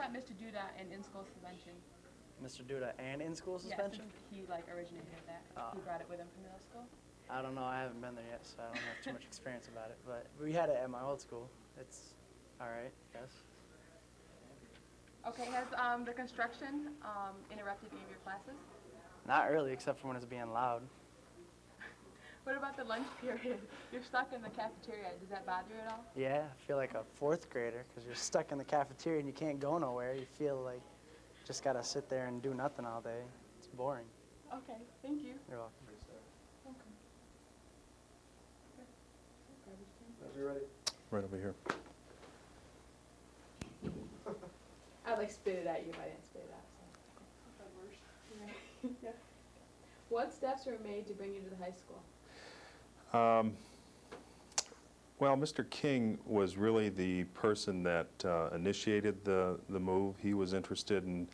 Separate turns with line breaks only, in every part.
about Mr. Duda and in-school suspension?
Mr. Duda and in-school suspension?
Yes, he originated that. He brought it with him from middle school.
I don't know. I haven't been there yet, so I don't have too much experience about it. But we had it at my old school. It's all right, yes.
Okay, has the construction interrupted any of your classes?
Not really, except for when it's being loud.
What about the lunch period? You're stuck in the cafeteria. Does that bother you at all?
Yeah, I feel like a fourth grader because you're stuck in the cafeteria and you can't go nowhere. You feel like you just got to sit there and do nothing all day. It's boring.
Okay, thank you.
You're welcome.
Are you ready?
Right over here.
I'd spit it at you if I didn't spit it out. So. Yeah. What steps were made to bring you to the high school?
Well, Mr. King was really the person that initiated the move. He was interested in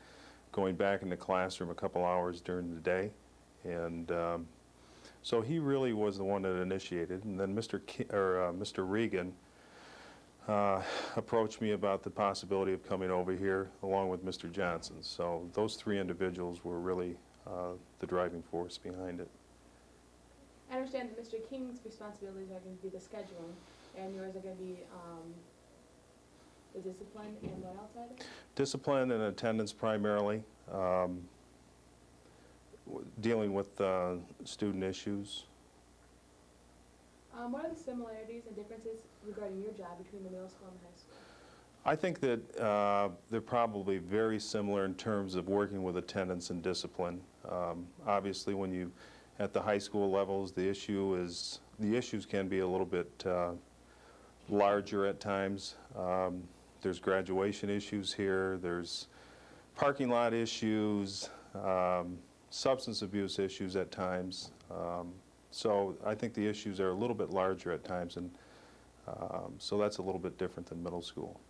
going back in the classroom a couple hours during the day, and so he really was the one that initiated. And then Mr. Regan approached me about the possibility of coming over here along with Mr. Johnson. So those three individuals were really the driving force behind it.
I understand that Mr. King's responsibilities are going to be the scheduling, and yours are going to be the discipline and what else are there? Discipline
and attendance primarily, dealing with student issues.
What are the similarities and differences regarding your job between the middle school and the high school?
I think that they're probably very similar in terms of working with attendance and discipline. Obviously, when you at the high school levels, the issues can be a little bit larger at times. There's graduation issues here. There's parking lot issues, substance abuse issues at times. So I think the issues are a little bit larger at times, and so that's a little bit different than middle school.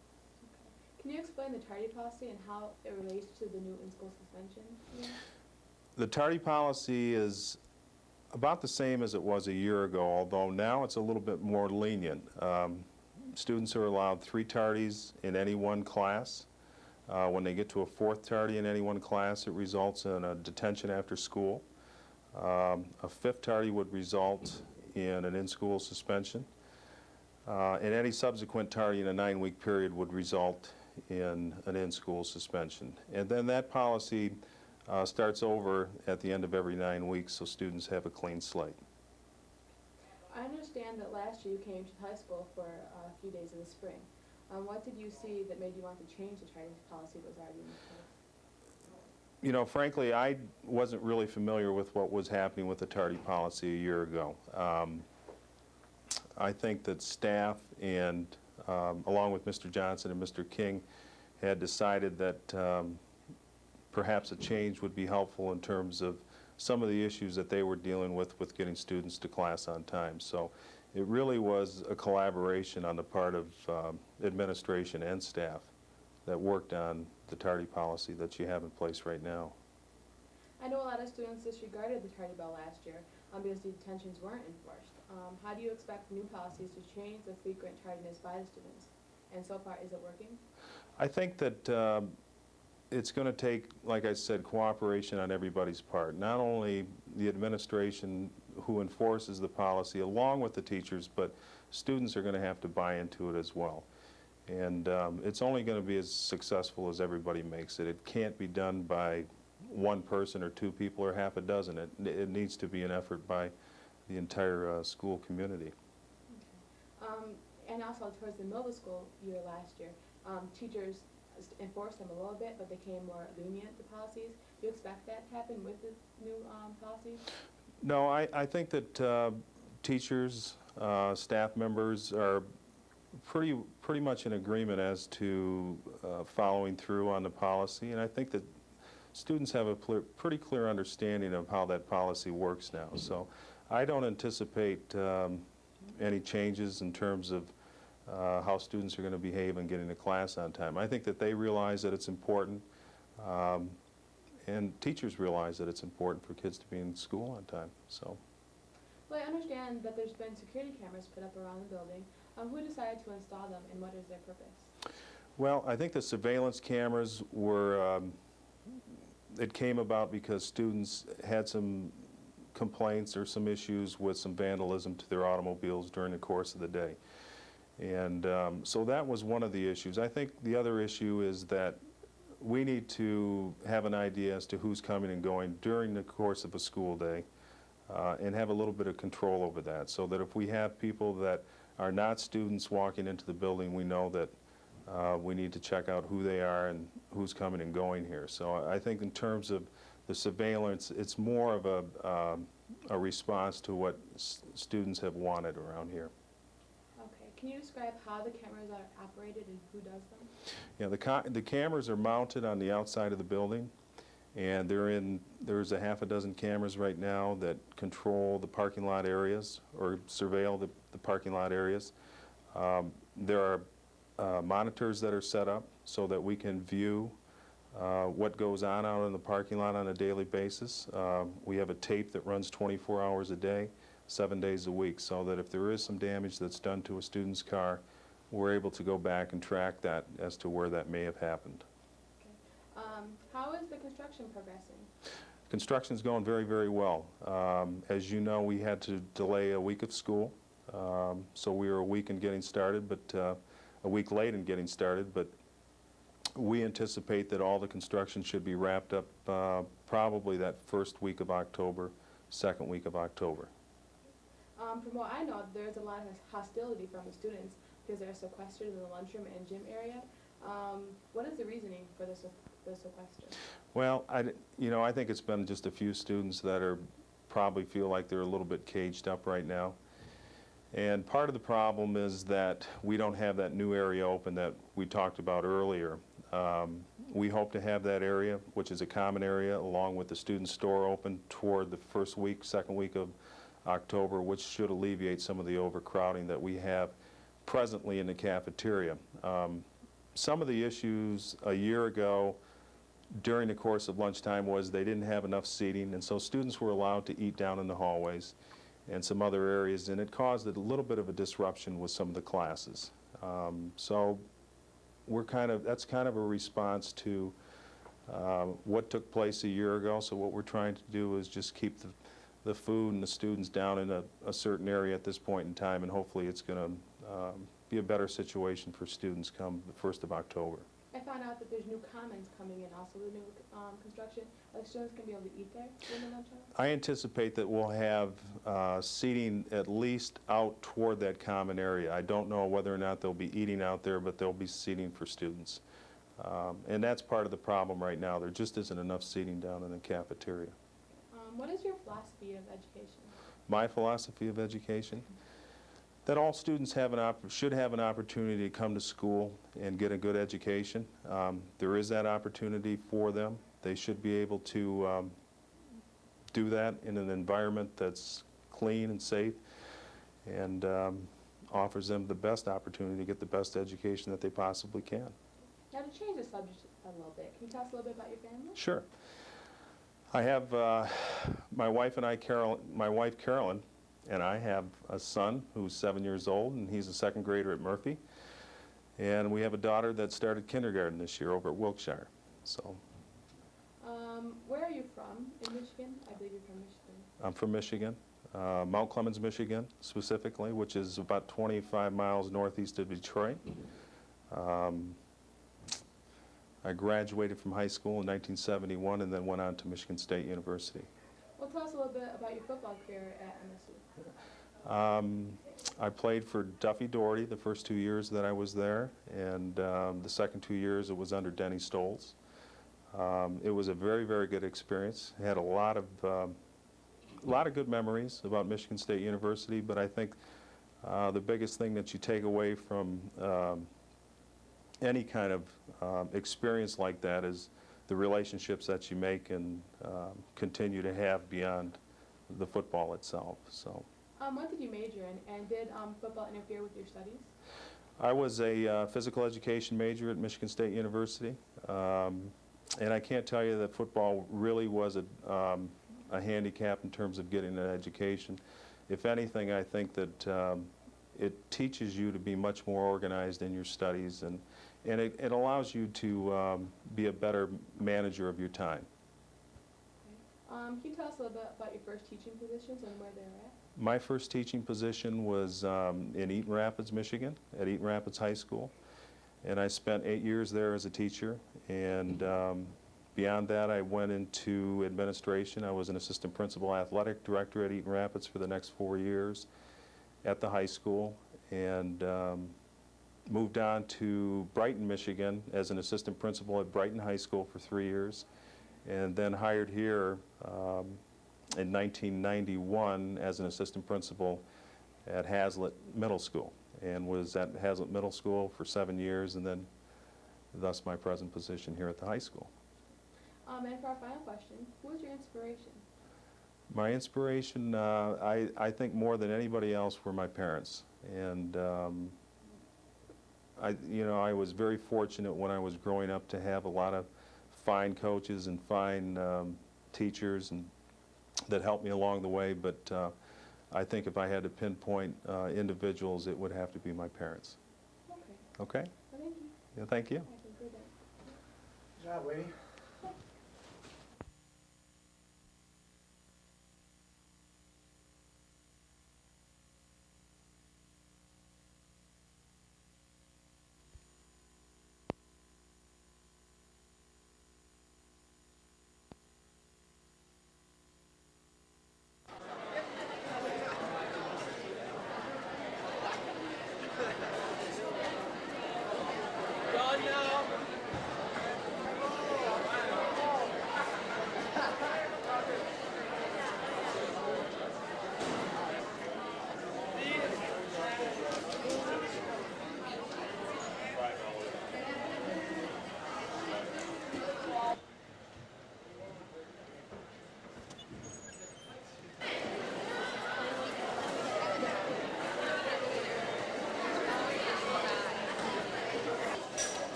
Can you explain the tardy policy and how it relates to the new in-school suspension? Yeah.
The tardy policy is about the same as it was a year ago, although now it's a little bit more lenient. Students are allowed 3 tardies in any one class. When they get to a 4th tardy in any one class, it results in a detention after school. A 5th tardy would result in an in-school suspension. And any subsequent tardy in a 9-week period would result in an in-school suspension. And then that policy starts over at the end of every 9 weeks, so students have a clean slate.
I understand that last year you came to high school for a few days in the spring. What did you see that made you want to change the tardy policy that was already in place?
You know, frankly, I wasn't really familiar with what was happening with the tardy policy a year ago. I think that staff and along with Mr. Johnson and Mr. King had decided that perhaps a change would be helpful in terms of some of the issues that they were dealing with getting students to class on time. So it really was a collaboration on the part of administration and staff that worked on the tardy policy that you have in place right now.
I know a lot of students disregarded the tardy bell last year because the detentions weren't enforced. How do you expect new policies to change the frequent tardiness by the students? And so far, is it working?
I think that it's going to take, like I said, cooperation on everybody's part. Not only the administration who enforces the policy along with the teachers, but students are going to have to buy into it as well. And it's only going to be as successful as everybody makes it. It can't be done by one person or 2 people or half a dozen. It needs to be an effort by the entire school community.
Okay. And also towards the middle school year last year, teachers enforced them a little bit, but they became more lenient, the policies. Do you expect that to happen with the new policies?
No, I think that teachers, staff members are pretty much in agreement as to following through on the policy, and I think that students have a pretty clear understanding of how that policy works now. So I don't anticipate any changes in terms of how students are going to behave in getting to class on time. I think that they realize that it's important, and teachers realize that it's important for kids to be in school on time. So.
Well, I understand that there's been security cameras put up around the building. Who decided to install them, and what is their purpose?
Well, I think the surveillance cameras were, it came about because students had some complaints or some issues with some vandalism to their automobiles during the course of the day. And so that was one of the issues. I think the other issue is that we need to have an idea as to who's coming and going during the course of a school day, and have a little bit of control over that, so that if we have people that are not students walking into the building, we know that we need to check out who they are and who's coming and going here. So I think in terms of the surveillance, it's more of a response to what students have wanted around here.
Okay, can you describe how the cameras are operated and who does them?
Yeah, the cameras are mounted on the outside of the building, and there's a half a dozen cameras right now that control the parking lot areas or surveil the parking lot areas. There are monitors that are set up so that we can view what goes on out in the parking lot on a daily basis. We have a tape that runs 24 hours a day, 7 days a week, so that if there is some damage that's done to a student's car, we're able to go back and track that as to where that may have happened.
Okay. How is the construction progressing?
Construction's going very, very well. As you know, we had to delay a week of school, so we were a week in getting started, but a week late in getting started, but we anticipate that all the construction should be wrapped up probably that first week of October, second week of October.
From what I know, there's a lot of hostility from the students because they're sequestered in the lunchroom and gym area. What is the reasoning for the sequester?
Well, I think it's been just a few students that probably feel like they're a little bit caged up right now. And part of the problem is that we don't have that new area open that we talked about earlier. We hope to have that area, which is a common area, along with the student store open toward the first week, second week of October, which should alleviate some of the overcrowding that we have presently in the cafeteria. Some of the issues a year ago during the course of lunchtime was they didn't have enough seating, and so students were allowed to eat down in the hallways and some other areas, and it caused a little bit of a disruption with some of the classes. So that's kind of a response to what took place a year ago. So what we're trying to do is just keep the food and the students down in a certain area at this point in time, and hopefully it's going to be a better situation for students come the 1st of October.
I found out that there's new commons coming in, also the new construction. Like students can be able to eat there during the lunch hour?
I anticipate that we'll have seating at least out toward that common area. I don't know whether or not they'll be eating out there, but there'll be seating for students. And that's part of the problem right now. There just isn't enough seating down in the cafeteria.
What is your philosophy of education?
My philosophy of education? That all students should have an opportunity to come to school and get a good education. There is that opportunity for them. They should be able to do that in an environment that's clean and safe, and offers them the best opportunity to get the best education that they possibly can.
Now, to change the subject a little bit, can you tell us a little bit about your family?
Sure. I have my wife Carolyn, and I have a son who's 7 years old, and he's a second grader at Murphy. And we have a daughter that started kindergarten this year over at Wilkshire. So.
Where are you from in Michigan? I believe you're from Michigan.
I'm from Michigan, Mount Clemens, Michigan, specifically, which is about 25 miles northeast of Detroit. I graduated from high school in 1971 and then went on to Michigan State University.
Well, tell us a little bit about your football career at MSU.
I played for Duffy Doherty the first 2 years that I was there, and the second 2 years it was under Denny Stoltz. It was a very, very good experience. I had a lot of good memories about Michigan State University, but I think the biggest thing that you take away from any kind of experience like that is the relationships that you make and continue to have beyond the football itself. So.
What did you major in, and did football interfere with your studies?
I was a physical education major at Michigan State University, and I can't tell you that football really was a handicap in terms of getting an education. If anything, I think that it teaches you to be much more organized in your studies, and and it allows you to be a better manager of your time.
Can you tell us a little bit about your first teaching positions and where they're at?
My first teaching position was in Eaton Rapids, Michigan, at Eaton Rapids High School. And I spent 8 years there as a teacher. And beyond that, I went into administration. I was an assistant principal athletic director at Eaton Rapids for the next 4 years at the high school. And moved on to Brighton, Michigan as an assistant principal at Brighton High School for 3 years. And then hired here in 1991 as an assistant principal at Hazlitt Middle School, and was at Hazlitt Middle School for 7 years, and then thus my present position here at the high school.
And for our final question, who was your inspiration?
My inspiration, I think more than anybody else, were my parents. And I was very fortunate when I was growing up to have a lot of fine coaches and fine teachers and that helped me along the way, but I think if I had to pinpoint individuals, it would have to be my parents.
Okay.
Okay?
Well, thank you.
Yeah, thank you.
I conclude that.
Good job, lady.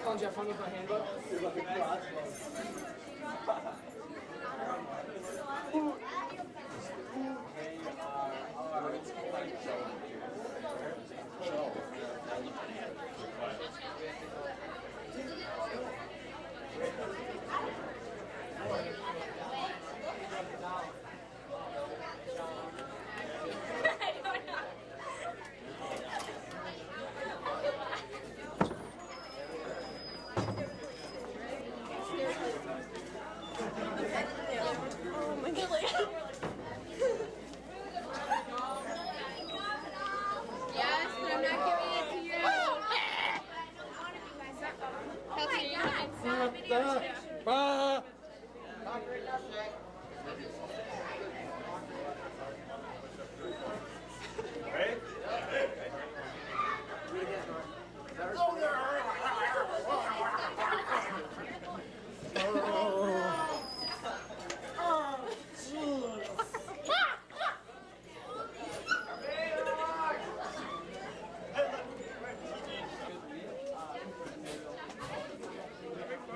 Oh, Jeff, want me my handbook?
Yes, but I'm not giving it to you. Oh my God.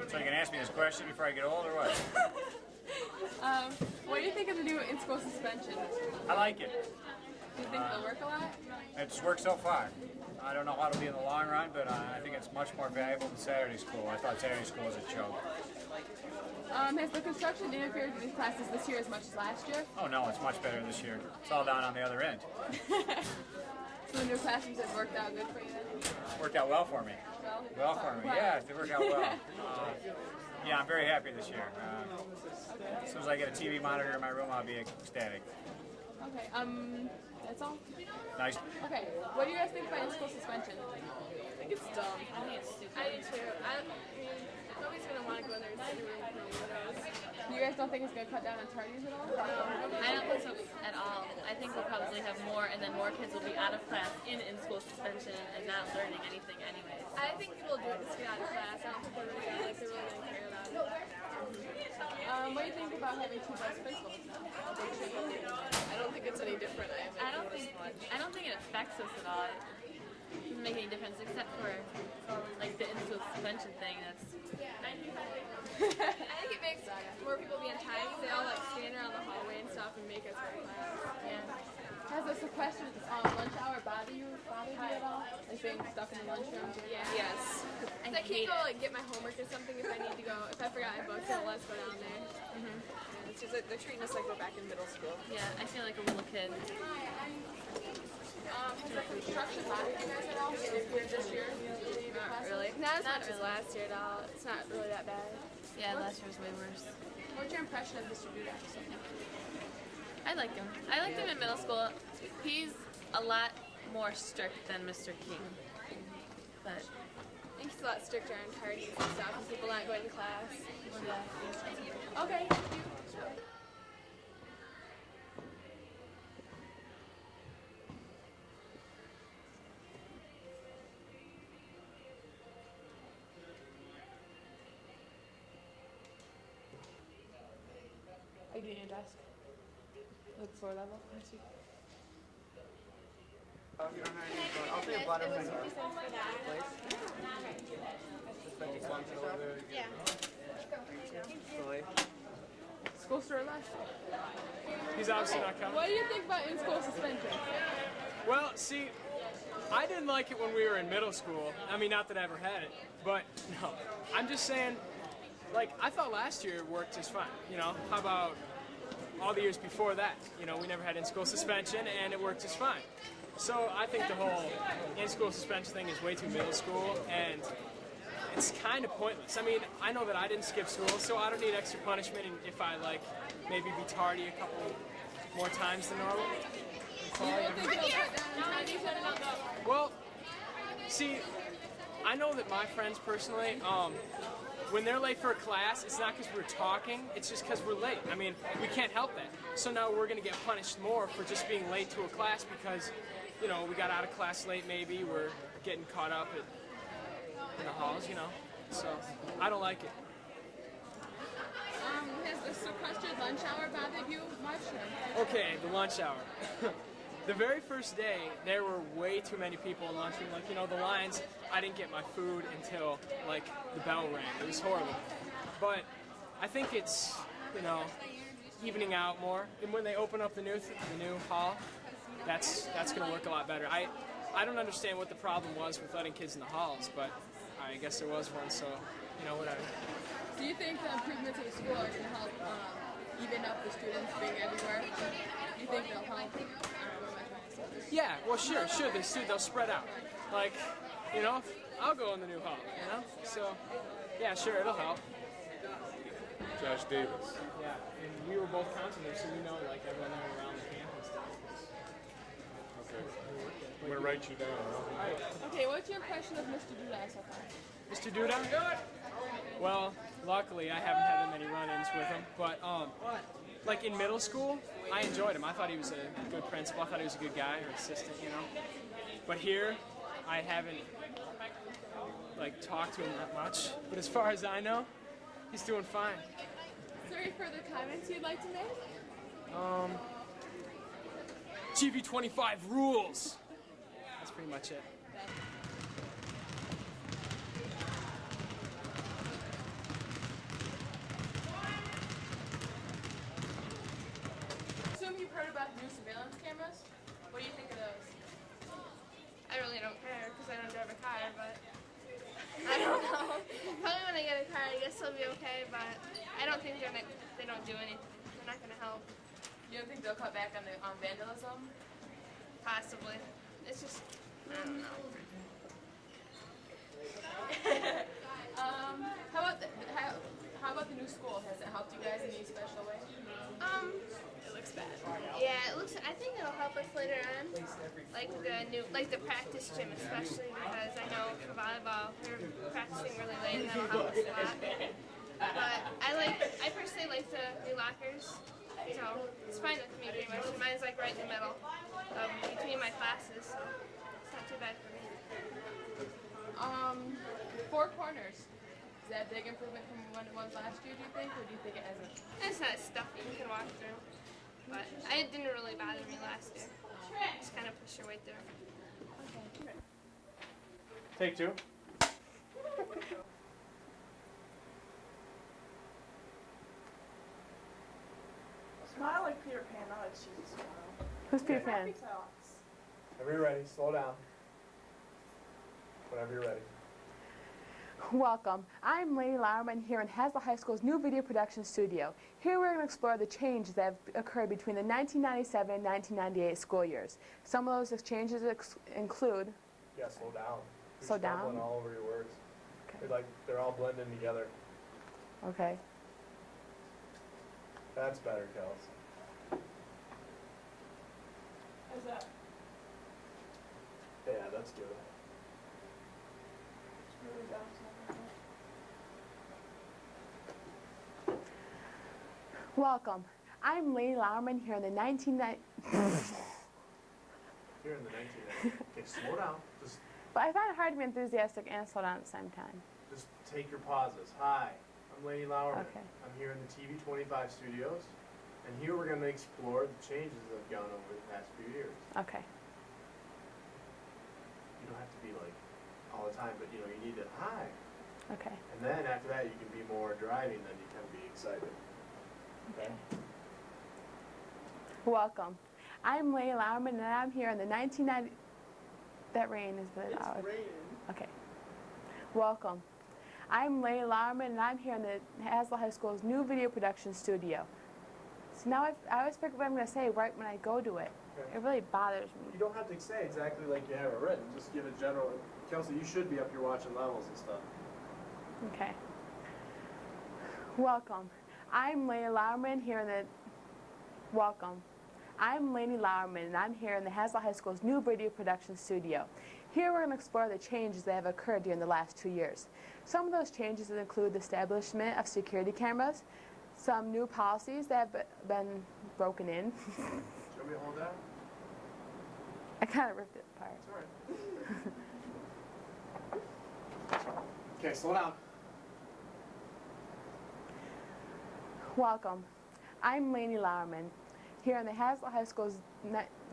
So you can ask me this question before I get old, or what?
What do you think of the new in-school suspension?
I like it.
Do you think it'll work a lot?
It's worked so far. I don't know how it'll be in the long run, but I think it's much more valuable than Saturday school. I thought Saturday school was a joke.
Has the construction interfered with these classes this year as much as last year?
Oh no, it's much better this year. It's all down on the other end.
So the new classrooms have worked out good for you then?
Worked out well for me. Well for me, yeah, they worked out well. Yeah, I'm very happy this year. As soon as I get a TV monitor in my room, I'll be ecstatic.
Okay, that's all?
Nice.
Okay, what do you guys think about in-school suspension?
I think it's dumb. I think it's stupid. I do too.
Nobody's gonna want to go in there and sit in a room with no windows.
You guys don't think it's gonna cut down on tardies at all?
I don't think so at all. I think we'll probably have more, and then more kids will be out of class in-school suspension and not learning anything anyways.
I think people do it just to get out of class. I don't think they're really gonna care about it.
What do you think about having two vice principals now?
I don't think it's any different.
I don't think it affects us at all. It doesn't make any difference except for like the in-school suspension thing. That's
I think it makes more people be on time because they all like stand around the hallway and stuff and make us go to class.
Has the sequestered lunch hour bothered you at all? Like being stuck in the lunchroom?
Yeah. Yes. I can't go like get my homework or something if I need to go. If I forgot my books, I'll let's go down there.
It's just like they're treating us like we're back in middle school.
yeah. I feel like a little kid.
Has the construction bothered you guys at all? This year?
Not really. Not as much as last year at all. It's not really that bad.
Yeah, last year was way worse.
What's your impression of Mr. Duda?
I like him. I liked him in middle school. He's a lot more strict than Mr. King. But
I think he's a lot stricter on tardies and stuff and people not going to class.
Okay, thank you. Are you doing your desk? Like floor level?
I'll take a Butterfinger. Please.
Yeah.
Slowly.
School store left.
He's obviously not coming.
What do you think about in-school suspension?
Well, see, I didn't like it when we were in middle school. I mean, not that I ever had it, but no. I'm just saying, like, I thought last year it worked just fine. You know, how about all the years before that? You know, we never had in-school suspension, and it worked just fine. So I think the whole in-school suspension thing is way too middle school, and it's kind of pointless. I mean, I know that I didn't skip school, so I don't need extra punishment if I, like, maybe be tardy a couple more times than normal. Well, see, I know that my friends personally, when they're late for a class, it's not because we're talking, it's just because we're late. I mean, we can't help that. So now we're going to get punished more for just being late to a class because, you know, we got out of class late maybe, we're getting caught up in the halls, you know. So, I don't like it.
Has the sequestered lunch hour bothered you much?
Okay, the lunch hour. The very first day, there were way too many people in lunchroom. Like, you know, the lines, I didn't get my food until, like, the bell rang. It was horrible. But I think it's, you know, evening out more. And when they open up the new hall, that's going to work a lot better. I don't understand what the problem was with letting kids in the halls, but I guess there was one, so, you know, whatever.
Do you think the improvements of the school are going to help even up the students being everywhere? Do you think they'll help?
Yeah, well, sure, they'll spread out. Like, you know, I'll go in the new hall, you know? So, yeah, sure, it'll help.
Josh Davis.
Yeah, and we were both counselors, so we know, like, everyone there around the campus.
Okay. I'm going to write you down.
Okay, what's your impression of Mr. Duda so far?
Mr. Duda? Well, luckily, I haven't had that many run-ins with him, but, like, in middle school, I enjoyed him. I thought he was a good principal. I thought he was a good guy or assistant, you know. But here, I haven't, like, talked to him that much. But as far as I know, he's doing fine.
Is there any further comments you'd like to make?
GV25 rules! That's pretty much it.
Assume you've heard about the new surveillance cameras. What do you think of those?
I really don't care because I don't drive a car, but I don't know. Probably when I get a car, I guess it'll be okay, but I don't think they don't do anything. They're not going to help.
You don't think they'll cut back on the vandalism?
Possibly. It's just, I don't know.
How about the new school? Has it helped you guys in any special way?
It looks bad. Yeah, I think it'll help us later on, like the practice gym especially, because I know for volleyball we're practicing really late and that'll help us a lot. But I personally like the new lockers, so it's fine with me pretty much. Mine's like right in the middle of between my classes, so it's not too bad for me.
4 corners. Is that a big improvement from when it was last year, do you think, or do you think it hasn't?
It's not stuffy, you can walk through. But it didn't really bother me last year. Just kind of push your way through.
Take 2.
Smile like Peter Pan, not like cheesy smile.
Who's Peter Pan?
Whenever you're ready, slow down. Whenever you're ready.
Welcome. I'm Lady Lauerman here in Hasla High School's new video production studio. Here we're going to explore the changes that have occurred between the 1997 and 1998 school years. Some of those changes include...
Yeah, slow down. You're
Slow down?
stumbling all over your words.
Okay.
They're all blending together.
Okay.
That's better, Kels.
How's that?
Yeah, that's good.
Welcome. I'm Lady Lauerman here in the 1990...
Here in the 1990s. Okay, slow down.
But I find it hard to be enthusiastic and slow down at the same time.
Just take your pauses. Hi, I'm Lady Lauerman.
Okay.
I'm here in the TV 25 studios, and here we're going to explore the changes that have gone over the past few years.
Okay.
You don't have to be like all the time, but you need to hi.
Okay.
And then after that, you can be more driving than you can be excited. Okay?
Welcome. I'm Lady Lauerman, and I'm here in the 1990... That rain is really loud.
It's raining.
Okay. Welcome. I'm Lady Lauerman, and I'm here in the Hasla High School's new video production studio. So now I always forget what I'm going to say right when I go to it.
Okay.
It really bothers me.
You don't have to say exactly like you have it written. Just give a general. Kelsey, you should be up here watching levels and stuff.
Okay. Welcome. I'm Lady Lauerman here in the... Welcome. I'm Lady Lauerman, and I'm here in the Hasla High School's new video production studio. Here we're going to explore the changes that have occurred during the last 2 years. Some of those changes include the establishment of security cameras, some new policies that have been broken in.
Do you want me to hold that?
I kind of ripped it apart.
It's all right. Okay, slow down.
Welcome. I'm Lady Lauerman, here in the Hasla High School's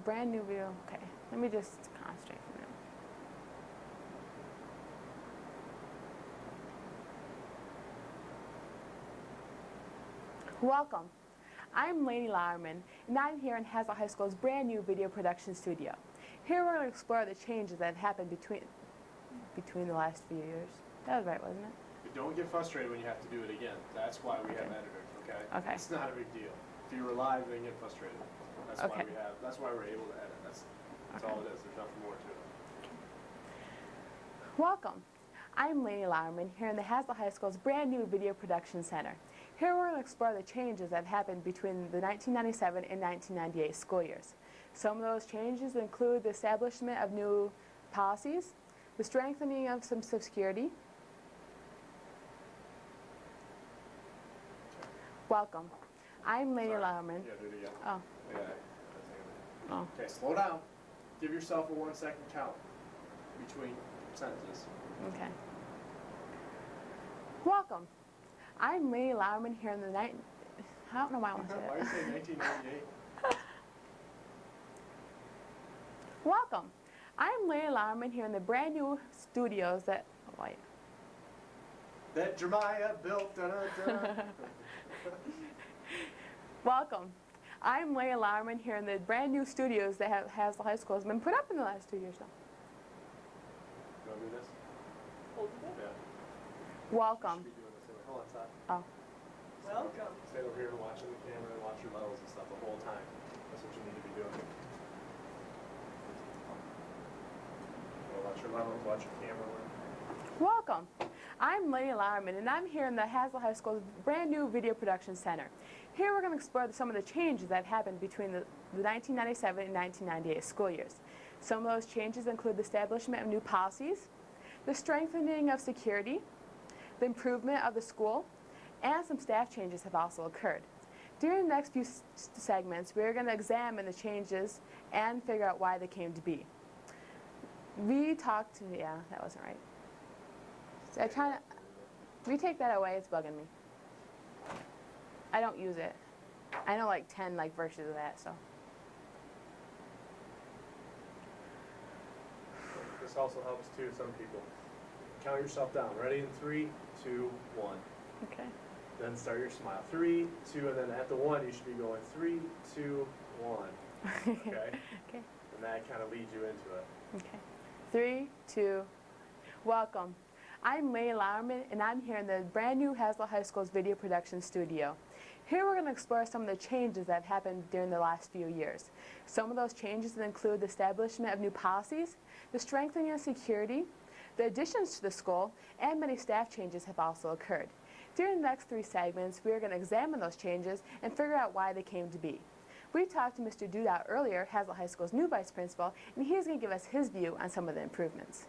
brand new video. Okay, let me just concentrate for a minute. Welcome. I'm Lady Lauerman, and I'm here in Hasla High School's brand new video production studio. Here we're going to explore the changes that have happened between the last few years. That was right, wasn't it?
But don't get frustrated when you have to do it again. That's why we have editors, okay?
Okay.
It's not a big deal. If you were live, then get frustrated. That's
Okay.
That's why we're able to edit. That's all it is. There's nothing more to it.
Welcome. I'm Lady Lauerman here in the Hasla High School's brand new video production center. Here we're going to explore the changes that have happened between the 1997 and 1998 school years. Some of those changes include the establishment of new policies, the strengthening of some security. Welcome. I'm Lady Lauerman.
Yeah, do it again.
Oh.
Yeah.
Oh.
Okay, slow down. Give yourself a 1 second count between sentences.
Okay. Welcome. I'm Lady Lauerman here in the I don't know why I want to say
Why
that.
you say 1998?
Welcome. I'm Lady Lauerman here in the brand new studios that... Oh, wait.
That Jeremiah built. Da-da-da.
Welcome. I'm Lady Lauerman here in the brand new studios that Hasla High School has been put up in the last 2 years now.
You want to do this?
Hold it.
Yeah.
Welcome.
You should be doing this anyway. Hold on, stop.
Oh.
Welcome.
Stay over here watching the camera and watch your levels and stuff the whole time. That's what you need to be doing. Watch your levels, watch your camera work.
Welcome. I'm Lady Lauerman, and I'm here in the Haslett High School's brand new Video Production Center. Here we're going to explore some of the changes that have happened between the 1997 and 1998 school years. Some of those changes include the establishment of new policies, the strengthening of security, the improvement of the school, and some staff changes have also occurred. During the next few segments, we're going to examine the changes and figure out why they came to be. Yeah, that wasn't right. So retake that away, it's bugging me. I don't use it. I know like 10 versions of that, so.
This also helps too, some people. Count yourself down. Ready in 3, 2, 1.
Okay.
Then start your smile. 3, 2, and then at the 1 you should be going 3, 2, 1. Okay?
Okay.
And that kind of leads you into it.
Okay. 3, 2, welcome. I'm May Lauerman, and I'm here in the brand new Haslett High School's video production studio. Here we're going to explore some of the changes that have happened during the last few years. Some of those changes include the establishment of new policies, the strengthening of security, the additions to the school, and many staff changes have also occurred. During the next 3 segments, we are going to examine those changes and figure out why they came to be. We talked to Mr. Duda earlier, Haslett High School's new vice principal, and he's going to give us his view on some of the improvements.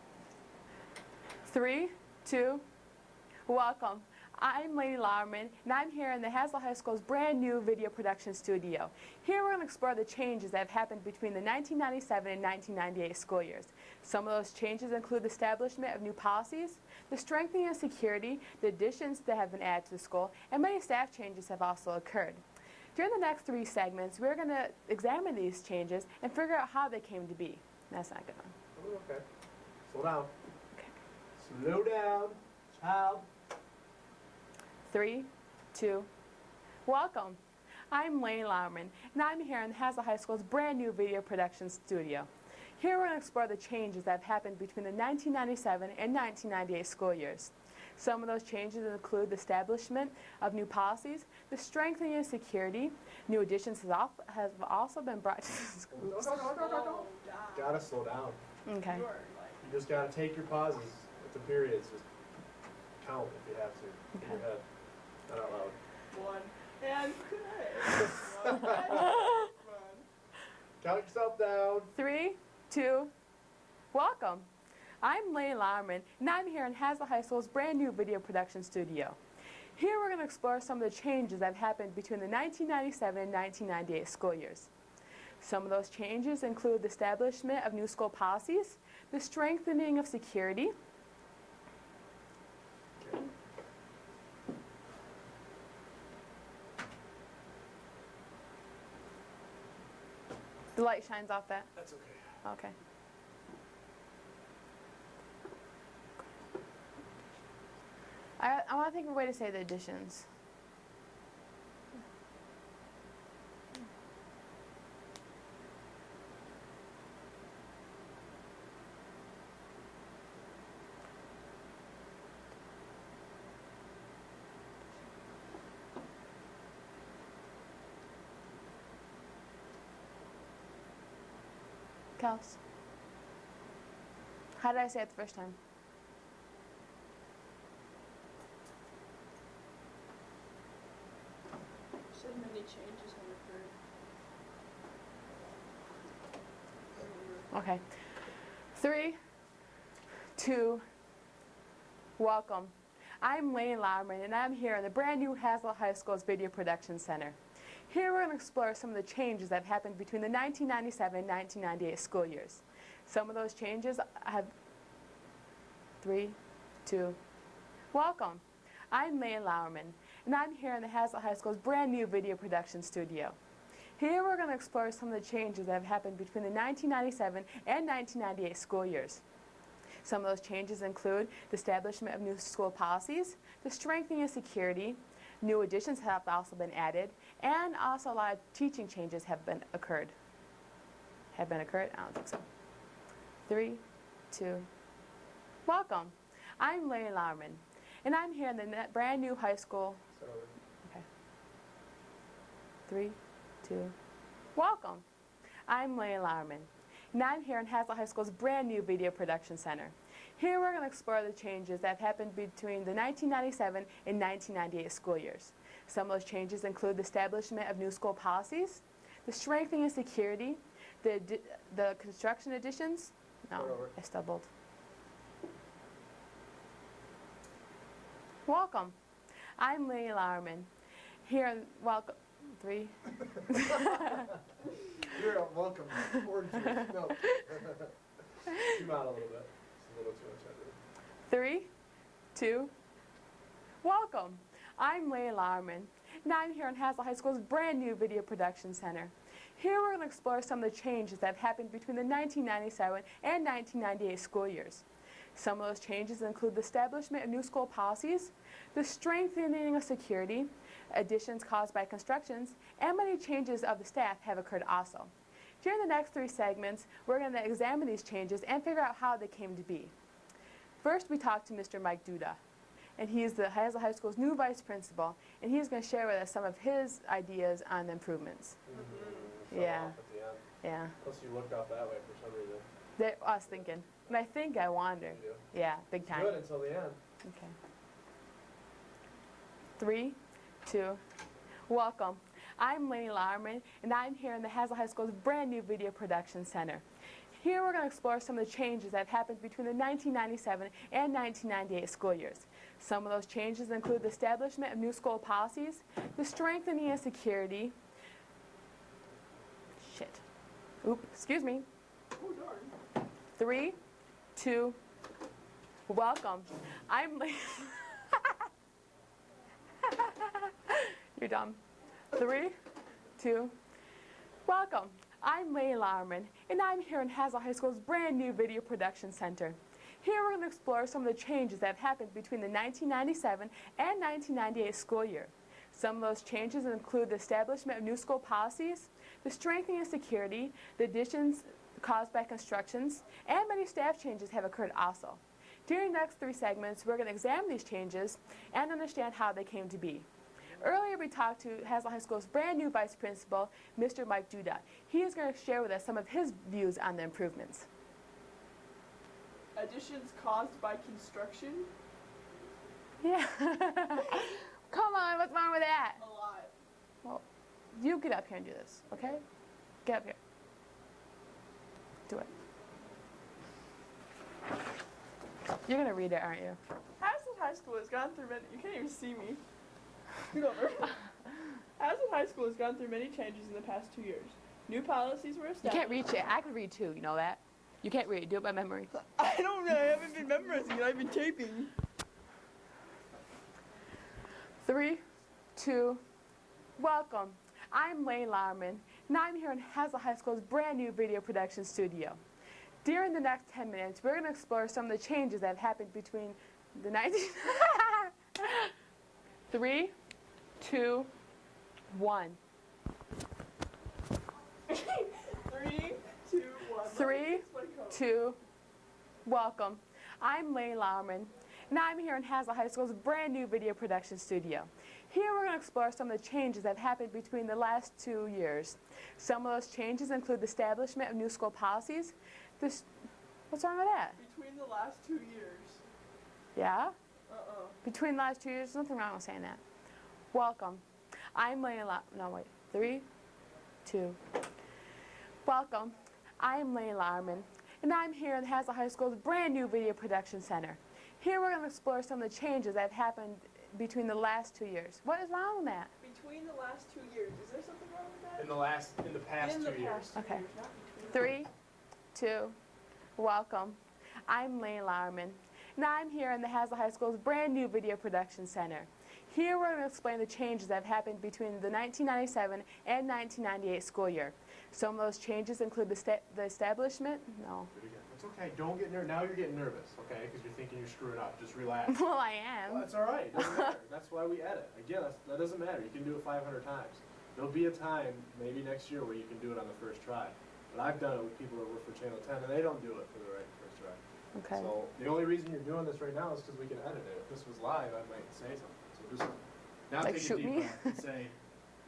3, 2, welcome. I'm Lady Lauerman, and I'm here in the Haslett High School's brand new video production studio. Here we're going to explore the changes that have happened between the 1997 and 1998 school years. Some of those changes include the establishment of new policies, the strengthening of security, the additions that have been added to the school, and many staff changes have also occurred. During the next 3 segments, we're going to examine these changes and figure out how they came to be. That's not good one.
Okay. Slow down.
Okay.
Slow down, child.
3, 2, welcome. I'm Lane Lauerman, and I'm here in Haslett High School's brand new video production studio. Here we're going to explore the changes that have happened between the 1997 and 1998 school years. Some of those changes include the establishment of new policies, the strengthening of security, new additions have also been brought to the schools.
Gotta slow down.
Okay.
You just gotta take your pauses with the periods. Just count if you have to in your head. Not out loud.
1 and
Count yourself down.
3, 2, welcome. I'm Lane Lauerman, and I'm here in Haslett High School's brand new video production studio. Here we're going to explore some of the changes that have happened between the 1997 and 1998 school years. Some of those changes include the establishment of new school policies, the strengthening of security, the light shines off that?
That's okay.
Okay. I want to think of a way to say the additions. Kels, how did I say it the first time?
So many changes have occurred.
Okay. 3, 2, welcome. I'm Lane Lauerman, and I'm here in the brand new Haslett High School's Video Production Center. Here we're going to explore some of the changes that have happened between the 1997 and 1998 school years. Some of those changes have 3, 2, welcome. I'm Lane Lauerman, and I'm here in the Haslett High School's brand new video production studio. Here we're going to explore some of the changes that have happened between the 1997 and 1998 school years. Some of those changes include the establishment of new school policies, the strengthening of security, new additions have also been added, and also a lot of teaching changes have occurred? I don't think so. 3, 2, welcome. I'm Lane Lauerman, and I'm here in the brand new high school. Okay. 3, 2, welcome. I'm Lane Lauerman, and I'm here in Haslett High School's brand new video production center. Here we're going to explore the changes that have happened between the 1997 and 1998 school years. Some of those changes include the establishment of new school policies, the strengthening of security, the construction additions. No, I stumbled. Welcome. I'm Lily Lauerman. Here, welcome. 3.
You're welcome. Or 2. No. Zoom out a little bit. It's a little too much.
3, 2, welcome. I'm Leigh Lauerman, and I'm here in Hassel High School's brand new Video Production Center. Here we're going to explore some of the changes that have happened between the 1997 and 1998 school years. Some of those changes include the establishment of new school policies, the strengthening of security, additions caused by constructions, and many changes of the staff have occurred also. During the next 3 segments, we're going to examine these changes and figure out how they came to be. First, we talked to Mr. Mike Duda, and he's the Hassel High School's new vice principal, and he's going to share with us some of his ideas on the improvements. Yeah.
Off at the end.
Yeah.
Unless you looked off that way for some reason.
I was thinking, and I think I wandered.
You do.
Yeah, big time.
Good until the end.
Okay. 3, 2, welcome. I'm Leigh Lauerman, and I'm here in the Hassel High School's brand new Video Production Center. Here we're going to explore some of the changes that have happened between the 1997 and 1998 school years. Some of those changes include the establishment of new school policies, the strengthening of security. Excuse me. 3, 2, welcome. I'm Leigh. You're dumb. 3, 2, welcome. I'm Leigh Lauerman, and I'm here in Hassel High School's brand new Video Production Center. Here we're going to explore some of the changes that have happened between the 1997 and 1998 school year. Some of those changes include the establishment of new school policies, the strengthening of security, the additions caused by constructions, and many staff changes have occurred also. During the next 3 segments, we're going to examine these changes and understand how they came to be. Earlier, we talked to Hassel High School's brand new vice principal, Mr. Mike Duda. He is going to share with us some of his views on the improvements.
Additions caused by construction?
Yeah. Come on, what's wrong with that?
A lot.
Well, you get up here and do this, okay? Get up here. Do it. You're going to read it, aren't you?
Hassel High School has gone through many... You can't even see me. Scoot over. Hassel High School has gone through many changes in the past 2 years. New policies were established.
You can't reach it. I can read too, you know that? You can't read. Do it by memory.
I don't know. I haven't been memorizing it. I've been taping.
3, 2, welcome. I'm Leigh Lauerman, and I'm here in Hassel High School's brand new video production studio. During the next 10 minutes, we're going to explore some of the changes that have happened between the 3, 2, 1.
3, 2, 1.
3, 2, welcome. I'm Leigh Lauerman, and I'm here in Hassel High School's brand new video production studio. Here we're going to explore some of the changes that have happened between the last 2 years. Some of those changes include the establishment of new school policies. What's wrong with that?
Between the last 2 years.
Yeah?
Uh-oh.
Between the last 2 years, there's nothing wrong with saying that. Welcome. I'm Leigh Lauerman. No, wait. 3, 2. Welcome. I'm Leigh Lauerman, and I'm here in Hassel High School's brand new video production center. Here we're going to explore some of the changes that have happened between the last 2 years. What is wrong with that?
Between the last 2 years. Is there something wrong with that?
In the past 2 years.
Okay. 3, 2, welcome. I'm Leigh Lauerman, and I'm here in the Hassel High School's brand new video production center. Here we're going to explain the changes that have happened between the 1997 and 1998 school year. Some of those changes include the establishment. No.
It's okay. Don't get nervous. Now you're getting nervous, okay? Because you're thinking you're screwing up. Just relax.
Well, I am.
Well, that's all right. It doesn't matter. That's why we edit. Again, that doesn't matter. You can do it 500 times. There'll be a time, maybe next year, where you can do it on the first try. But I've done it with people that work for Channel 10, and they don't do it for the right first try.
Okay.
So the only reason you're doing this right now is because we can edit it. If this was live, I might say something. So just now
Like
take
shoot
a deep
me?
breath and say,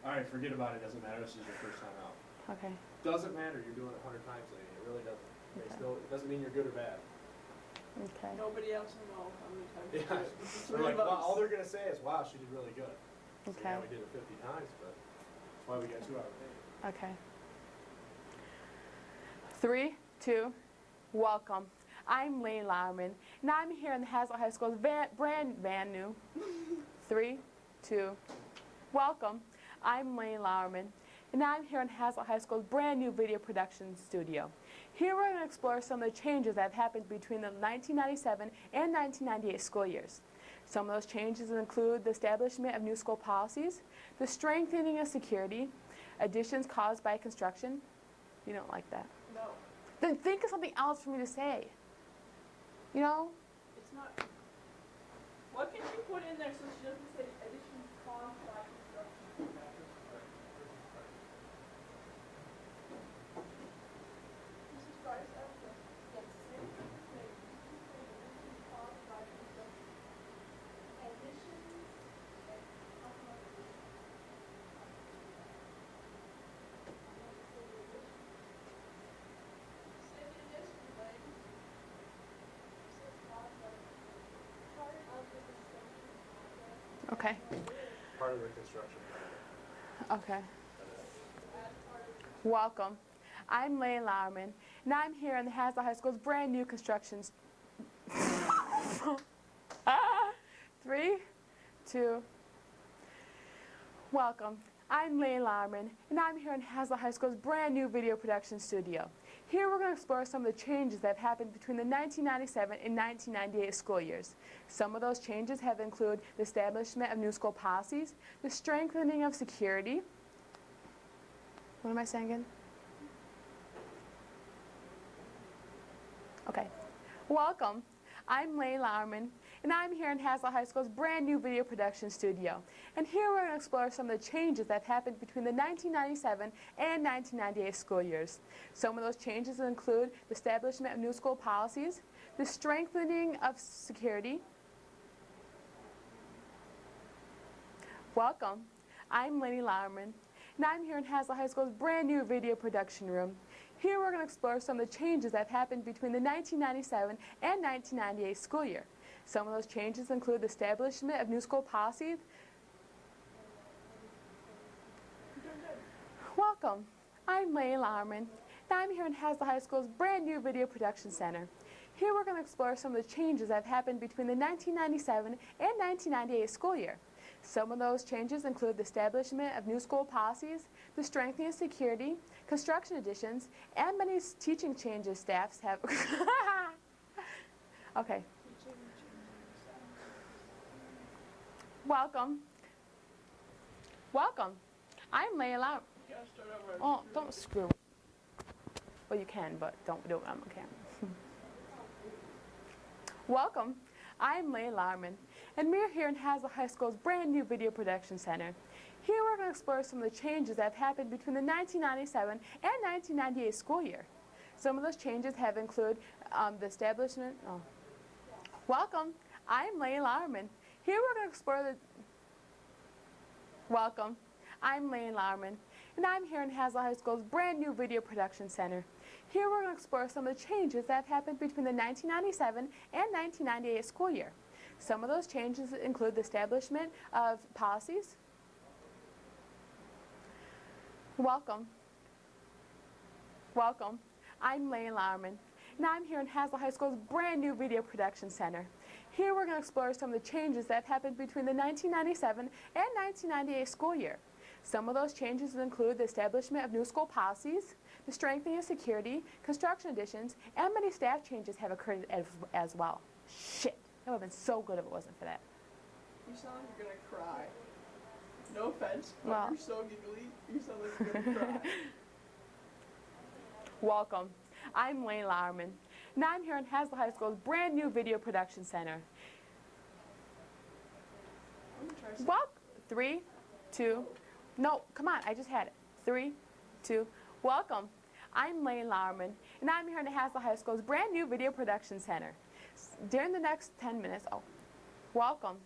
all right, forget about it. Doesn't matter. This is your first time out.
Okay.
Doesn't matter. You're doing it 100 times, lady. It really doesn't. Okay.
Okay.
Still, it doesn't mean you're good or bad.
Okay.
Nobody else will know how many times.
Yeah.
It's the
They're
three
like,
of
wow,
us.
all they're gonna say is, wow, she did really good. So,
Okay.
yeah, we did it 50 times, but that's why we got 2 hour pay.
Okay. 3, 2, welcome. I'm Lane Lauerman, and I'm here in the Hazlitt High School's brand new. 3, 2, welcome. I'm Lane Lauerman, and I'm here in Hazlitt High School's brand new video production studio. Here we're going to explore some of the changes that have happened between the 1997 and 1998 school years. Some of those changes include the establishment of new school policies, the strengthening of security, additions caused by construction. You don't like that.
No,
Then think of something else for me to say. You know?
it's not. What can she put in there so she doesn't say additions caused by construction? Mrs. Price, I have a question. Yes. Say additions caused by construction. Additions. Say the addition, lady.
Okay.
Part of the construction.
Okay. Welcome. I'm Lane Lauerman, and I'm here in the Hazlitt High School's brand new construction. 3, 2, welcome. I'm Lane Lauerman, and I'm here in Hazlitt High School's brand new video production studio. Here we're going to explore some of the changes that have happened between the 1997 and 1998 school years. Some of those changes have included the establishment of new school policies, the strengthening of security. What am I saying again? Okay. Welcome. I'm Lane Lauerman, and I'm here in Hazlitt High School's brand new video production studio. And here we're going to explore some of the changes that have happened between the 1997 and 1998 school years. Some of those changes include the establishment of new school policies, the strengthening of security. Welcome. I'm Lane Lauerman, and I'm here in Hazlitt High School's brand new video production room. Here we're going to explore some of the changes that have happened between the 1997 and 1998 school year. Some of those changes include the establishment of new school policies. Welcome. I'm Lane Lauerman, and I'm here in Hazlitt High School's brand new video production center. Here we're going to explore some of the changes that have happened between the 1997 and 1998 school year. Some of those changes include the establishment of new school policies, the strengthening of security, construction additions, and many teaching changes staffs have. Okay. Welcome. Welcome. I'm Leia Lau.
You gotta start over.
Oh, don't screw. Well, you can, but don't do it on camera. Welcome. I'm Leia Lauerman, and we're here in Hazlitt High School's brand new video production center. Here we're going to explore some of the changes that have happened between the 1997 and 1998 school year. Some of those changes have included the establishment. Oh. Welcome. I'm Leia Lauerman. Here we're going to explore the. Welcome. I'm Lane Lauerman, and I'm here in Hazlitt High School's brand new video production center. Here we're going to explore some of the changes that have happened between the 1997 and 1998 school year. Some of those changes include the establishment of policies. Welcome. Welcome. I'm Lane Lauerman, and I'm here in Hazlitt High School's brand new video production center. Here we're going to explore some of the changes that have happened between the 1997 and 1998 school year. Some of those changes include the establishment of new school policies, the strengthening of security, construction additions, and many staff changes have occurred as well. Shit, that would have been so good if it wasn't for that.
You sound like you're gonna cry. No offense, but
Well.
you're so giggly. You sound like you're gonna cry.
Welcome. I'm Lane Lauerman, and I'm here in Hazlitt High School's brand new video production center.
I'm gonna try something.
Well, 3, 2, no, come on, I just had it. 3, 2, welcome. I'm Lane Lauerman, and I'm here in the Hazlitt High School's brand new video production center. During the next 10 minutes, welcome.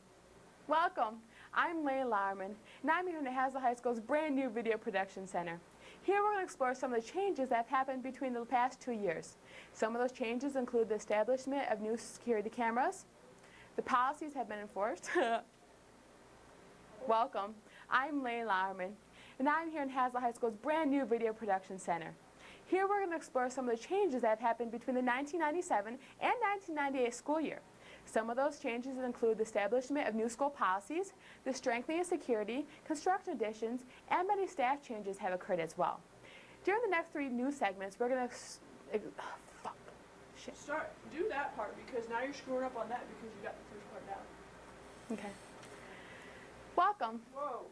Welcome. I'm Layla Larman, and I'm here in Haslett High School's brand new Video Production Center. Here we're going to explore some of the changes that have happened between the past 2 years. Some of those changes include the establishment of new security cameras. The policies have been enforced. Welcome. I'm Layla Larman, and I'm here in Haslett High School's brand new Video Production Center. Here we're going to explore some of the changes that have happened between the 1997 and 1998 school year. Some of those changes include the establishment of new school policies, the strengthening of security, construction additions, and many staff changes have occurred as well. During the next 3 news segments, we're going to...
Do that part because now you're screwing up on that because you got the first part down.
Okay. Welcome.
Whoa.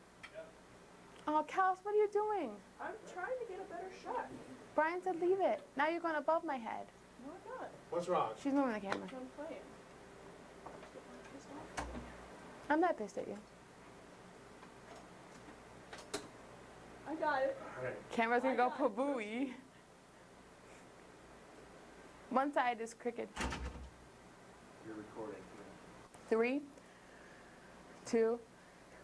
Oh, Kels, what are you doing?
I'm trying to get a better shot.
Brian said leave it. Now you're going above my head.
No, I'm not.
What's wrong?
She's moving the camera.
I'm playing.
I'm not pissed at you.
I got it.
All right.
Camera's gonna go pabooey. One side is crooked.
You're recording.
3, 2,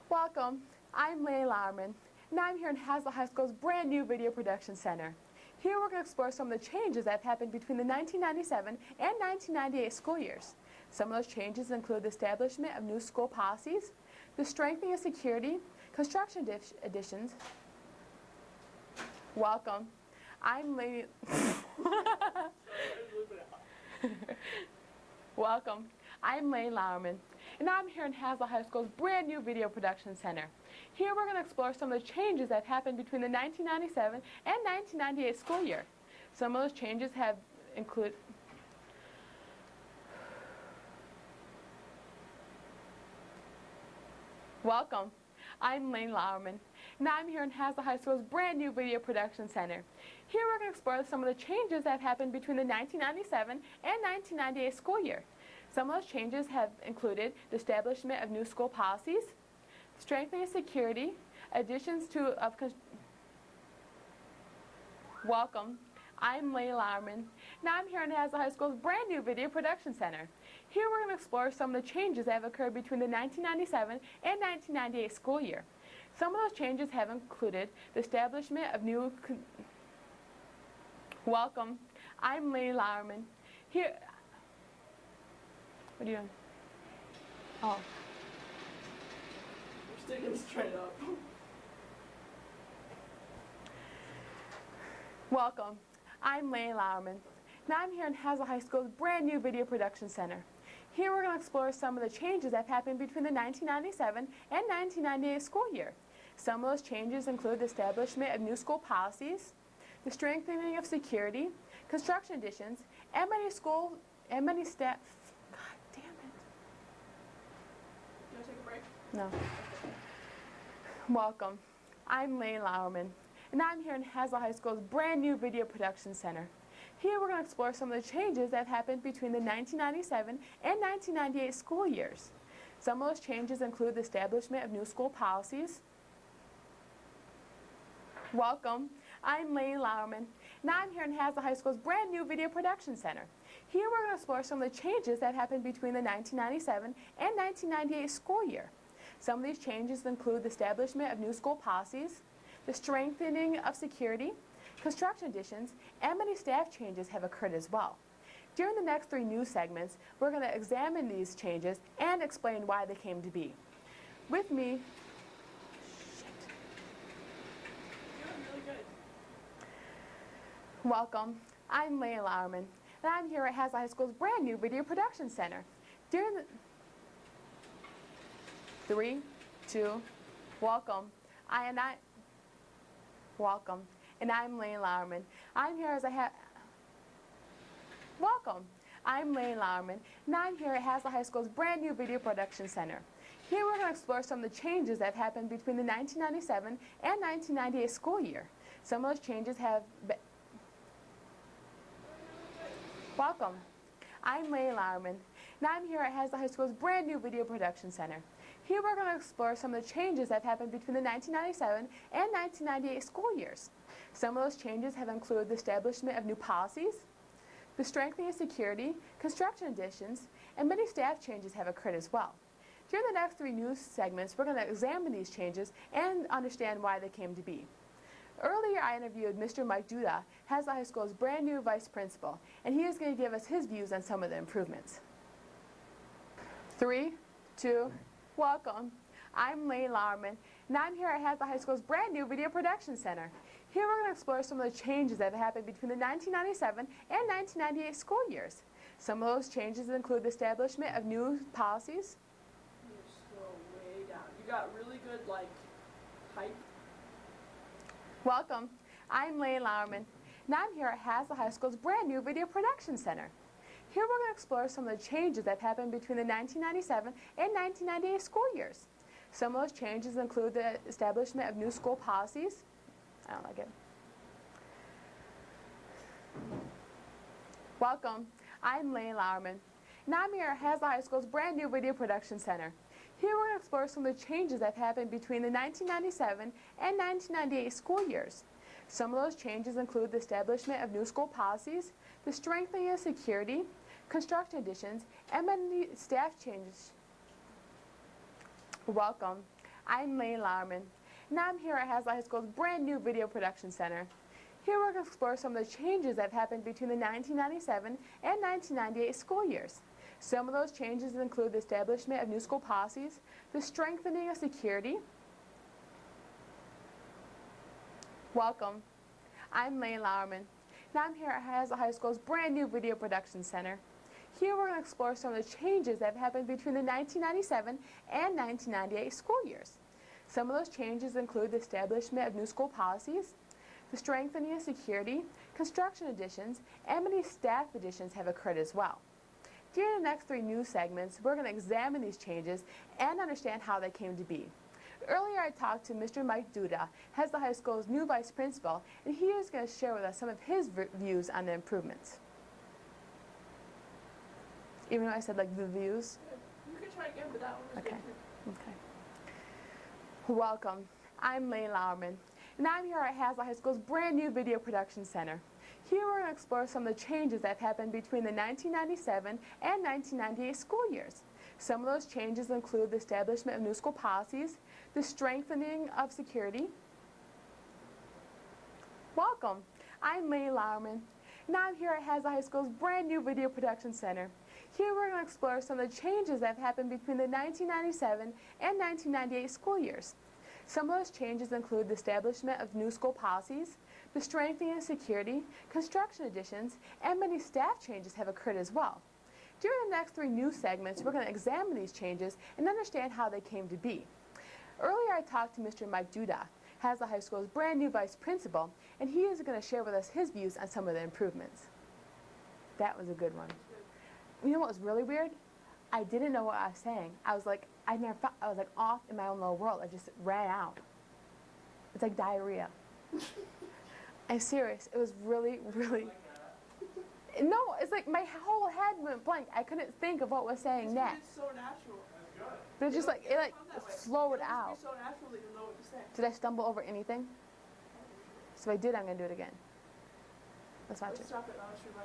welcome. I'm Layla Larman, and I'm here in Haslett High School's brand new Video Production Center. Here we're going to explore some of the changes that have happened between the 1997 and 1998 school years. Some of those changes include the establishment of new school policies, the strengthening of security, construction additions. Welcome. I'm Layla. Welcome. I'm Layla Larman, and I'm here in Haslett High School's brand new Video Production Center. Here we're going to explore some of the changes that happened between the 1997 and 1998 school year. Some of those changes have included... Welcome. I'm Layla Larman, and I'm here in Haslett High School's brand new Video Production Center. Here we're going to explore some of the changes that have happened between the 1997 and 1998 school year. Some of those changes have included the establishment of new school policies, strengthening of security, additions to Welcome. I'm Layla Larman, and I'm here in Haslett High School's brand new Video Production Center. Here we're going to explore some of the changes that have occurred between the 1997 and 1998 school year. Some of those changes have included the establishment of new... Welcome. I'm Layla Larman. Here... What are you doing? Oh.
You're sticking straight up.
Welcome. I'm Layla Larman, and I'm here in Haslett High School's brand new Video Production Center. Here we're going to explore some of the changes that have happened between the 1997 and 1998 school year. Some of those changes include the establishment of new school policies, the strengthening of security, construction additions, and many staff... God damn it.
You want to take a break?
No. Welcome. I'm Layla Larman, and I'm here in Haslett High School's brand new Video Production Center. Here we're going to explore some of the changes that have happened between the 1997 and 1998 school years. Some of those changes include the establishment of new school policies. Welcome. I'm Layla Larman, and I'm here in Haslett High School's brand new Video Production Center. Here we're going to explore some of the changes that happened between the 1997 and 1998 school year. Some of these changes include the establishment of new school policies, the strengthening of security, construction additions, and many staff changes have occurred as well. During the next 3 news segments, we're going to examine these changes and explain why they came to be. With me,
You're doing really good.
welcome. I'm Layla Larman, and I'm here at Haslett High School's brand new Video Production Center. During the 3, 2, welcome. Welcome. And I'm Layla Larman. I'm here Welcome. I'm Layla Larman, and I'm here at Haslett High School's brand new Video Production Center. Here we're going to explore some of the changes that have happened between the 1997 and 1998 school year. Some of those changes have been... Welcome. I'm Layla Larman, and I'm here at Haslett High School's brand new Video Production Center. Here we're going to explore some of the changes that have happened between the 1997 and 1998 school years. Some of those changes have included the establishment of new policies, the strengthening of security, construction additions, and many staff changes have occurred as well. During the next 3 news segments, we're going to examine these changes and understand why they came to be. Earlier, I interviewed Mr. Mike Duda, Hazlitt High School's brand new vice principal, and he is going to give us his views on some of the improvements. 3, 2, welcome. I'm Lane Lauerman, and I'm here at Hazlitt High School's brand new Video Production Center. Here we're going to explore some of the changes that have happened between the 1997 and 1998 school years. Some of those changes include the establishment of new policies.
You're slow way down. You got really good, like, height.
Welcome. I'm Lane Lauerman, and I'm here at Hazlitt High School's brand new Video Production Center. Here we're going to explore some of the changes that have happened between the 1997 and 1998 school years. Some of those changes include the establishment of new school policies. I don't like it. Welcome. I'm Lane Lauerman, and I'm here at Hazlitt High School's brand new Video Production Center. Here we're going to explore some of the changes that have happened between the 1997 and 1998 school years. Some of those changes include the establishment of new school policies, the strengthening of security, construction additions, and many staff changes. Welcome. I'm Lane Lauerman, and I'm here at Hazlitt High School's brand new Video Production Center. Here we're going to explore some of the changes that have happened between the 1997 and 1998 school years. Some of those changes include the establishment of new school policies, the strengthening of security. Welcome. I'm Lane Lauerman, and I'm here at Hazlitt High School's brand new Video Production Center. Here we're going to explore some of the changes that have happened between the 1997 and 1998 school years. Some of those changes include the establishment of new school policies, the strengthening of security, construction additions, and many staff additions have occurred as well. During the next 3 news segments, we're going to examine these changes and understand how they came to be. Earlier I talked to Mr. Mike Duda, Hazlitt High School's new vice principal, and he is going to share with us some of his views on the improvements. Even though I said like the views?
You can try again, but that one was
Okay.
good.
Okay. Welcome. I'm Lane Lauerman, and I'm here at Hazlitt High School's brand new Video Production Center. Here we're going to explore some of the changes that have happened between the 1997 and 1998 school years. Some of those changes include the establishment of new school policies, the strengthening of security. Welcome. I'm Lane Lauerman, and I'm here at Hazlitt High School's brand new Video Production Center. Here we're going to explore some of the changes that have happened between the 1997 and 1998 school years. Some of those changes include the establishment of new school policies, the strengthening of security, construction additions, and many staff changes have occurred as well. During the next 3 news segments, we're going to examine these changes and understand how they came to be. Earlier I talked to Mr. Mike Duda, Hazlitt High School's brand new vice principal, and he is going to share with us his views on some of the improvements. That was a good one. You know what was really weird? I didn't know what I was saying. I was like, I was like off in my own little world. I just ran out. It's like diarrhea. I'm serious. It was really, really. No, it's like my whole head went blank. I couldn't think of what was saying next.
It's so natural.
But it just like it like flowed out.
It's so natural that you know what to say.
Did I stumble over anything? So if I did, I'm gonna do it again. Let's watch it.
Stop it. I'll shoot my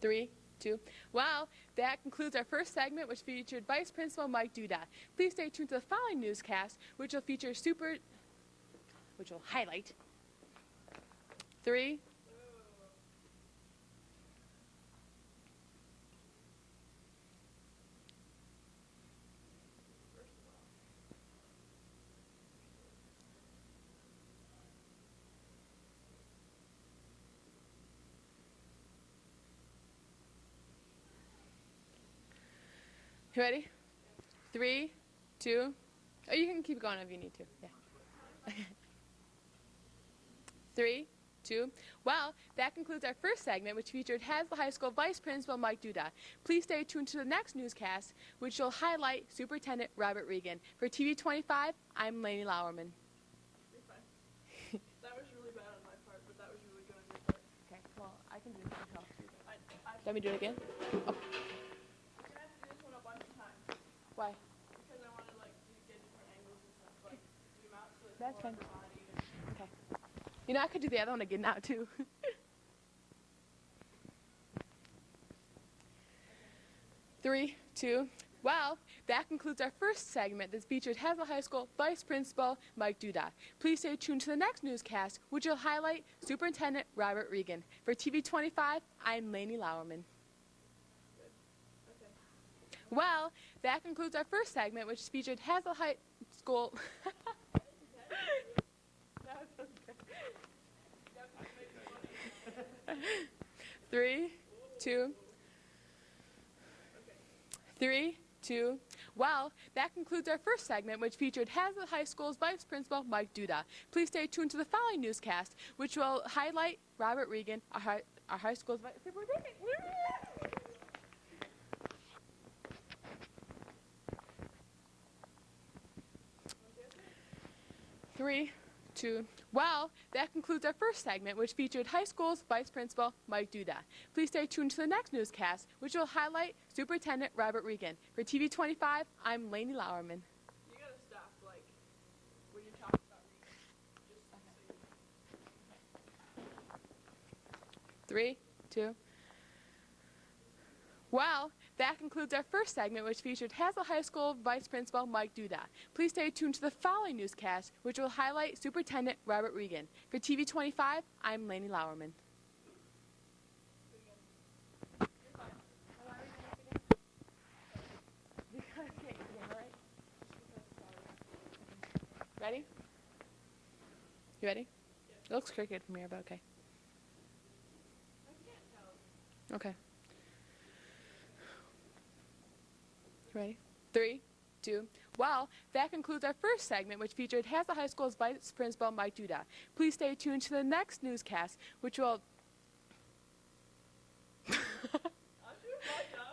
3, 2. Well, that concludes our first segment, which featured Vice Principal Mike Duda. Please stay tuned to the following newscast, which will highlight 3. You ready? 3, 2. Oh, you can keep going if you need to. Yeah. 3, 2. Well, that concludes our first segment, which featured Haslett High School Vice Principal Mike Duda. Please stay tuned to the next newscast, which will highlight Superintendent Robert Regan. For TV 25, I'm Lainey Lauerman.
You're fine. That was really bad on my part, but that was really good on your part.
Okay, well, I can do it myself.
I
Let me do it again? Oh.
You're gonna have to do this one a bunch of times.
Why?
Because I want to like get different angles and stuff, like zoom out so it's
That's
more
fine.
of your body.
Okay. You know, I could do the other one again now, too. 3, 2. Well, that concludes our first segment that featured Haslett High School Vice Principal Mike Duda. Please stay tuned to the next newscast, which will highlight Superintendent Robert Regan. For TV 25, I'm Lainey Lauerman. Well, that concludes our first segment, which featured Haslett High School. That was okay. 3, 2. 3, 2. Well, that concludes our first segment, which featured Haslett High School's Vice Principal Mike Duda. Please stay tuned to the following newscast, which will highlight Robert Regan, our high school's vice principal. 3, 2. Well, that concludes our first segment, which featured high school's Vice Principal Mike Duda. Please stay tuned to the next newscast, which will highlight Superintendent Robert Regan. For TV 25, I'm Lainey Lauerman.
You gotta stop, like, when you're talking about reading. Just so you
3, 2. Well, that concludes our first segment, which featured Haslett High School Vice Principal Mike Duda. Please stay tuned to the following newscast, which will highlight Superintendent Robert Regan. For TV 25, I'm Lainey Lauerman. Ready? You ready? It looks crooked from here, but okay. Okay. Ready? 3, 2. Well, that concludes our first segment, which featured Haslett High School's Vice Principal Mike Duda. Please stay tuned to the next newscast, which will. What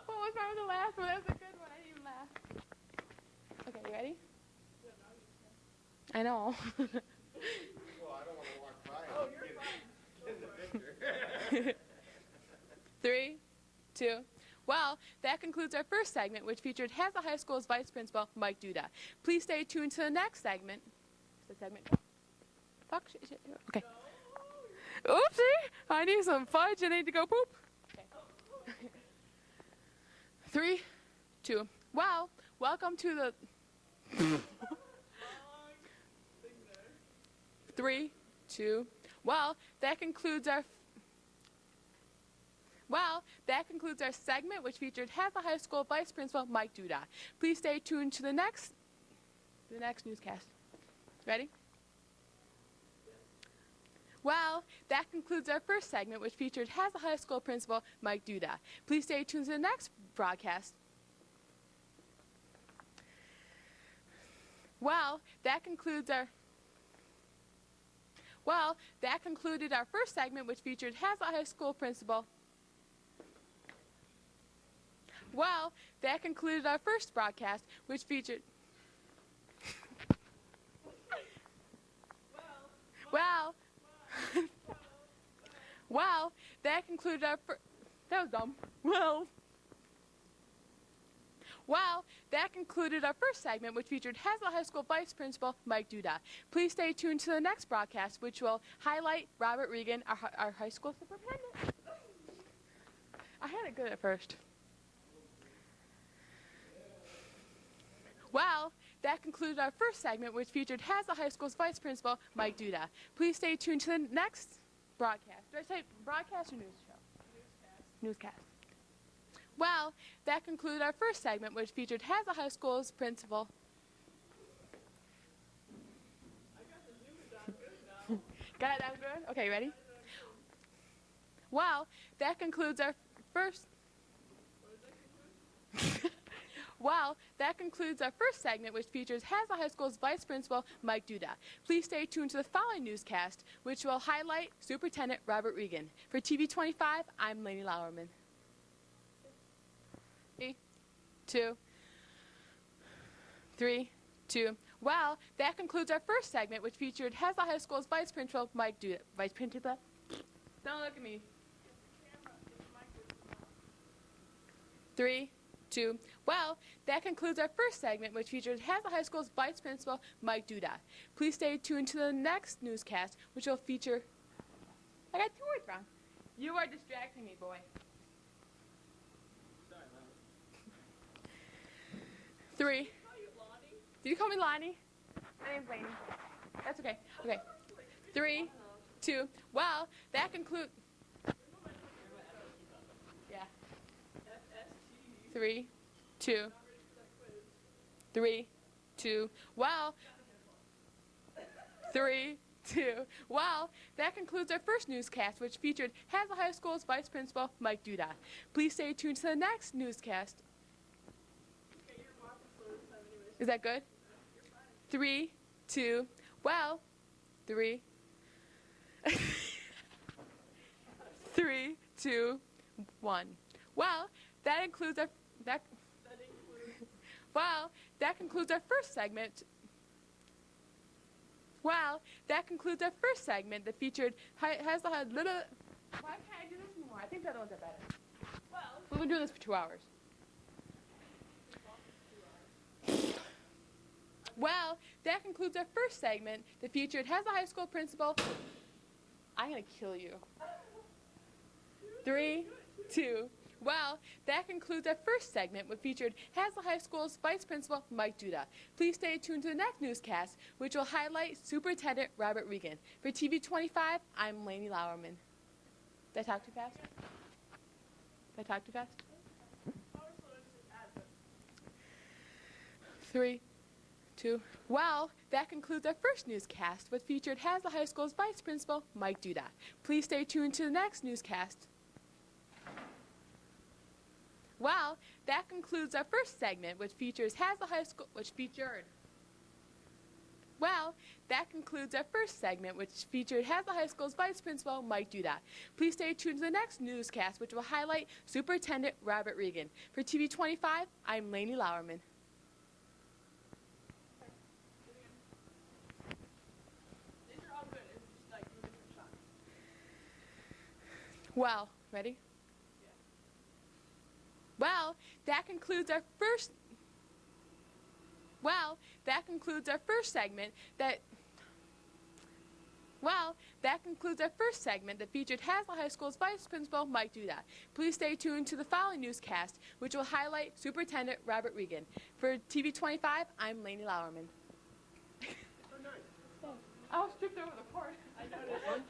was wrong with the last one? That was a good one. I didn't even laugh. Okay, you ready? I know.
Well, I don't want to walk by. Oh, you're fine.
3, 2. Well, that concludes our first segment, which featured Haslett High School's Vice Principal Mike Duda. Please stay tuned to the next segment. Is the segment? Fuck. Shit. Okay. Oopsie! I need some fudge. I need to go poop. Okay. 3, 2. Well, welcome to the. 3, 2. Well, that concludes our. Well, that concludes our segment, which featured Haslett High School Vice Principal Mike Duda. Please stay tuned to the next newscast. Ready? Well, that concludes our first segment, which featured Haslett High School Principal Mike Duda. Please stay tuned to the next broadcast. Well, that concludes our. Well, that concluded our first segment, which featured Haslett High School Principal. Well, that concluded our first broadcast, which featured. Well, that concluded our. That was dumb. Well, that concluded our first segment, which featured Haslett High School Vice Principal Mike Duda. Please stay tuned to the next broadcast, which will highlight Robert Regan, our high school superintendent. I had it good at first. Well, that concluded our first segment, which featured Hazlet High School's Vice Principal, Mike Duda. Please stay tuned to the next broadcast. Did I say broadcast or news show? Newscast. Well, that concluded our first segment, which featured Hazlet High School's principal. Got it down good? Okay, ready? Well, that concludes our first. Well, that concludes our first segment, which features Hazlet High School's Vice Principal, Mike Duda. Please stay tuned to the following newscast, which will highlight Superintendent Robert Regan. For TV 25, I'm Lainey Lauerman. 3, 2, 3, 2. Well, that concludes our first segment, which featured Hazlet High School's Vice Principal, Mike Duda. Vice Principal? Don't look at me. 3, 2. Well, that concludes our first segment, which features Hazlet High School's Vice Principal, Mike Duda. Please stay tuned to the next newscast, which will feature. I got 2 words wrong. You are distracting me, boy. 3. Did you call me Lonnie? My name's Lainey. That's okay. Okay. 3, 2. Well, that concludes. Yeah. 3, 2. 3, 2. Well. 3, 2. Well, that concludes our first newscast, which featured Hazlet High School's Vice Principal, Mike Duda. Please stay tuned to the next newscast. Is that good? 3, 2. Well, 3. 3, 2, 1. Well, that includes our Well, that concludes our first segment. Well, that concludes our first segment that featured Hazlet had little. Why can't I do this anymore? I think the other ones are better. Well, we've been doing this for 2 hours. Well, that concludes our first segment that featured Hazlet High School principal. I'm gonna kill you. 3, 2. Well, that concludes our first segment, which featured Hazlet High School's Vice Principal, Mike Duda. Please stay tuned to the next newscast, which will highlight Superintendent Robert Regan. For TV 25, I'm Lainey Lauerman. Did I talk too fast? Did I talk too fast? 3, 2. Well, that concludes our first newscast, which featured Hazlet High School's Vice Principal, Mike Duda. Please stay tuned to the next newscast. Well, that concludes our first segment, which features Hazlet High School, Well, that concludes our first segment, which featured Hazlet High School's Vice Principal, Mike Duda. Please stay tuned to the next newscast, which will highlight Superintendent Robert Regan. For TV 25, I'm Lainey Lauerman. Well, ready? Well, that concludes our first. Well, that concludes our first segment that. Well, that concludes our first segment that featured Hazlet High School's Vice Principal, Mike Duda. Please stay tuned to the following newscast, which will highlight Superintendent Robert Regan. For TV 25, I'm Lainey Lauerman.
Oh, nice.
I was tripped over the cord.
I noticed.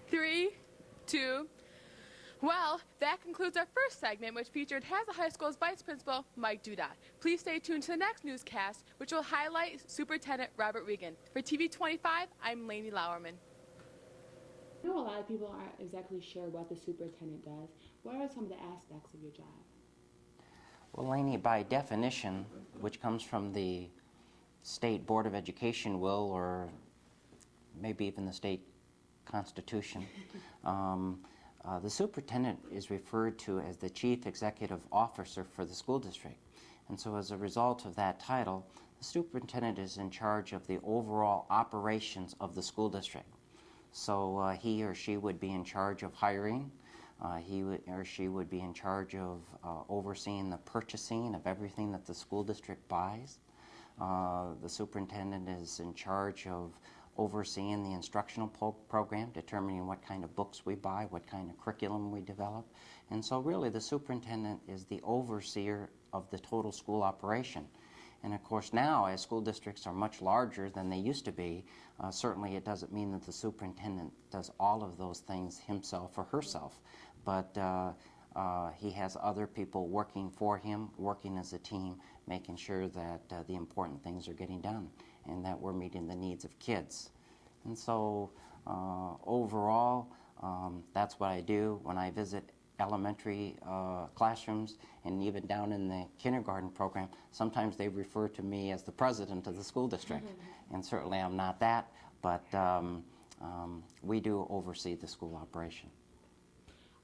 3, 2. Well, that concludes our first segment, which featured Hazlet High School's Vice Principal, Mike Duda. Please stay tuned to the next newscast, which will highlight Superintendent Robert Regan. For TV 25, I'm Lainey Lauerman.
I know a lot of people aren't exactly sure what the superintendent does. What are some of the aspects of your job?
Well, Lainey, by definition, which comes from the State Board of Education will, or maybe even the state constitution, the superintendent is referred to as the chief executive officer for the school district. And so as a result of that title, the superintendent is in charge of the overall operations of the school district. So he or she would be in charge of hiring. He or she would be in charge of overseeing the purchasing of everything that the school district buys. The superintendent is in charge of overseeing the instructional program, determining what kind of books we buy, what kind of curriculum we develop. And so really the superintendent is the overseer of the total school operation. And of course now, as school districts are much larger than they used to be, certainly it doesn't mean that the superintendent does all of those things himself or herself. But he has other people working for him, working as a team, making sure that the important things are getting done and that we're meeting the needs of kids. And so overall, that's what I do when I visit elementary classrooms, and even down in the kindergarten program. Sometimes they refer to me as the president of the school district, and certainly I'm not that, but we do oversee the school operation.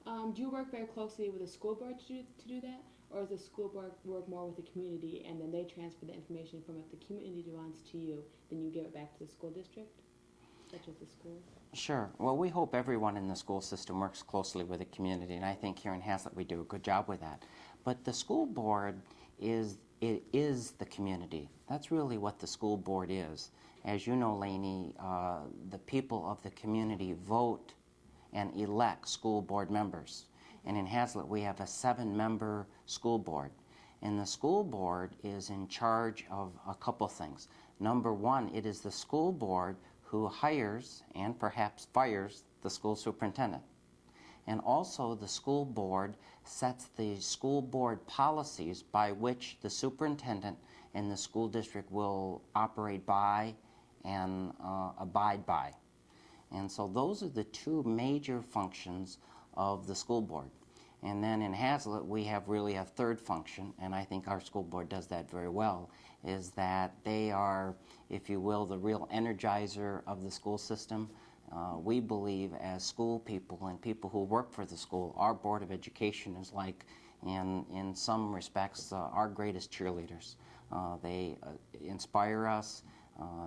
Do you work very closely with the school board to do that? Or does the school board work more with the community and then they transfer the information from if the community wants to you, then you give it back to the school district, such as the school?
Sure. Well, we hope everyone in the school system works closely with the community, and I think here in Hazlet we do a good job with that. But the school board is the community. That's really what the school board is. As you know, Lainey, the people of the community vote and elect school board members. And in Hazlet, we have a 7-member school board. And the school board is in charge of a couple things. Number one, it is the school board who hires and perhaps fires the school superintendent. And also the school board sets the school board policies by which the superintendent and the school district will operate by and abide by. And so those are the two major functions of the school board. And then in Hazlet, we have really a third function, and I think our school board does that very well, is that they are, if you will, the real energizer of the school system. We believe as school people and people who work for the school, our Board of Education is like, in some respects, our greatest cheerleaders. They inspire us,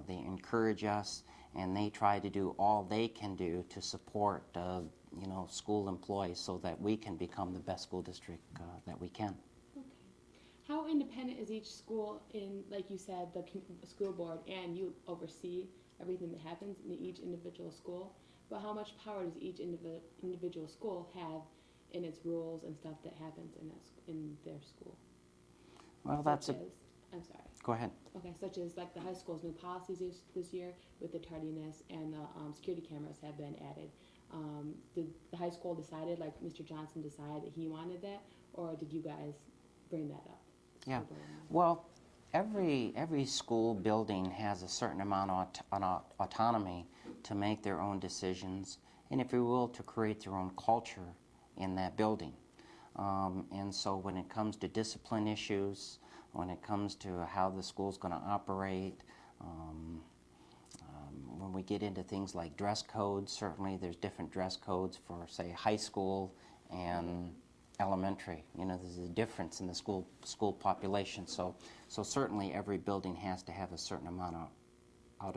they encourage us, and they try to do all they can do to support school employees so that we can become the best school district that we can.
Okay. How independent is each school in, like you said, the school board, and you oversee everything that happens in each individual school, but how much power does each individual school have in its rules and stuff that happens in their school?
Well, that's
I'm sorry.
Go ahead.
Okay, such as like the high school's new policies this year with the tardiness and the security cameras have been added. Did the high school decided, like Mr. Johnson decided that he wanted that, or did you guys bring that up?
Yeah. Well, every school building has a certain amount of autonomy to make their own decisions, and if you will, to create their own culture in that building. And so when it comes to discipline issues, when it comes to how the school's going to operate, when we get into things like dress codes, certainly there's different dress codes for, say, high school and elementary. There's a difference in the school population. So certainly every building has to have a certain amount of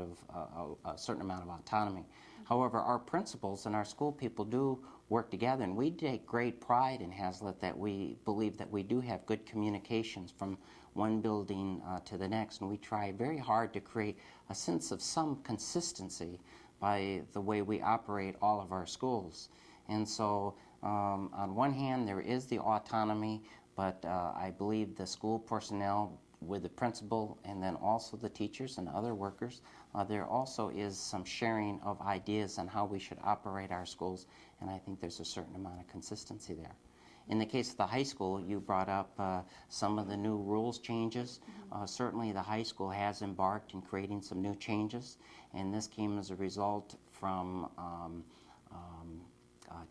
autonomy. However, our principals and our school people do work together, and we take great pride in Hazlet that we believe that we do have good communications from one building to the next, and we try very hard to create a sense of some consistency by the way we operate all of our schools. And so on one hand there is the autonomy, but I believe the school personnel with the principal and then also the teachers and other workers, there also is some sharing of ideas on how we should operate our schools, and I think there's a certain amount of consistency there. In the case of the high school, you brought up some of the new rules changes. Certainly the high school has embarked in creating some new changes, and this came as a result from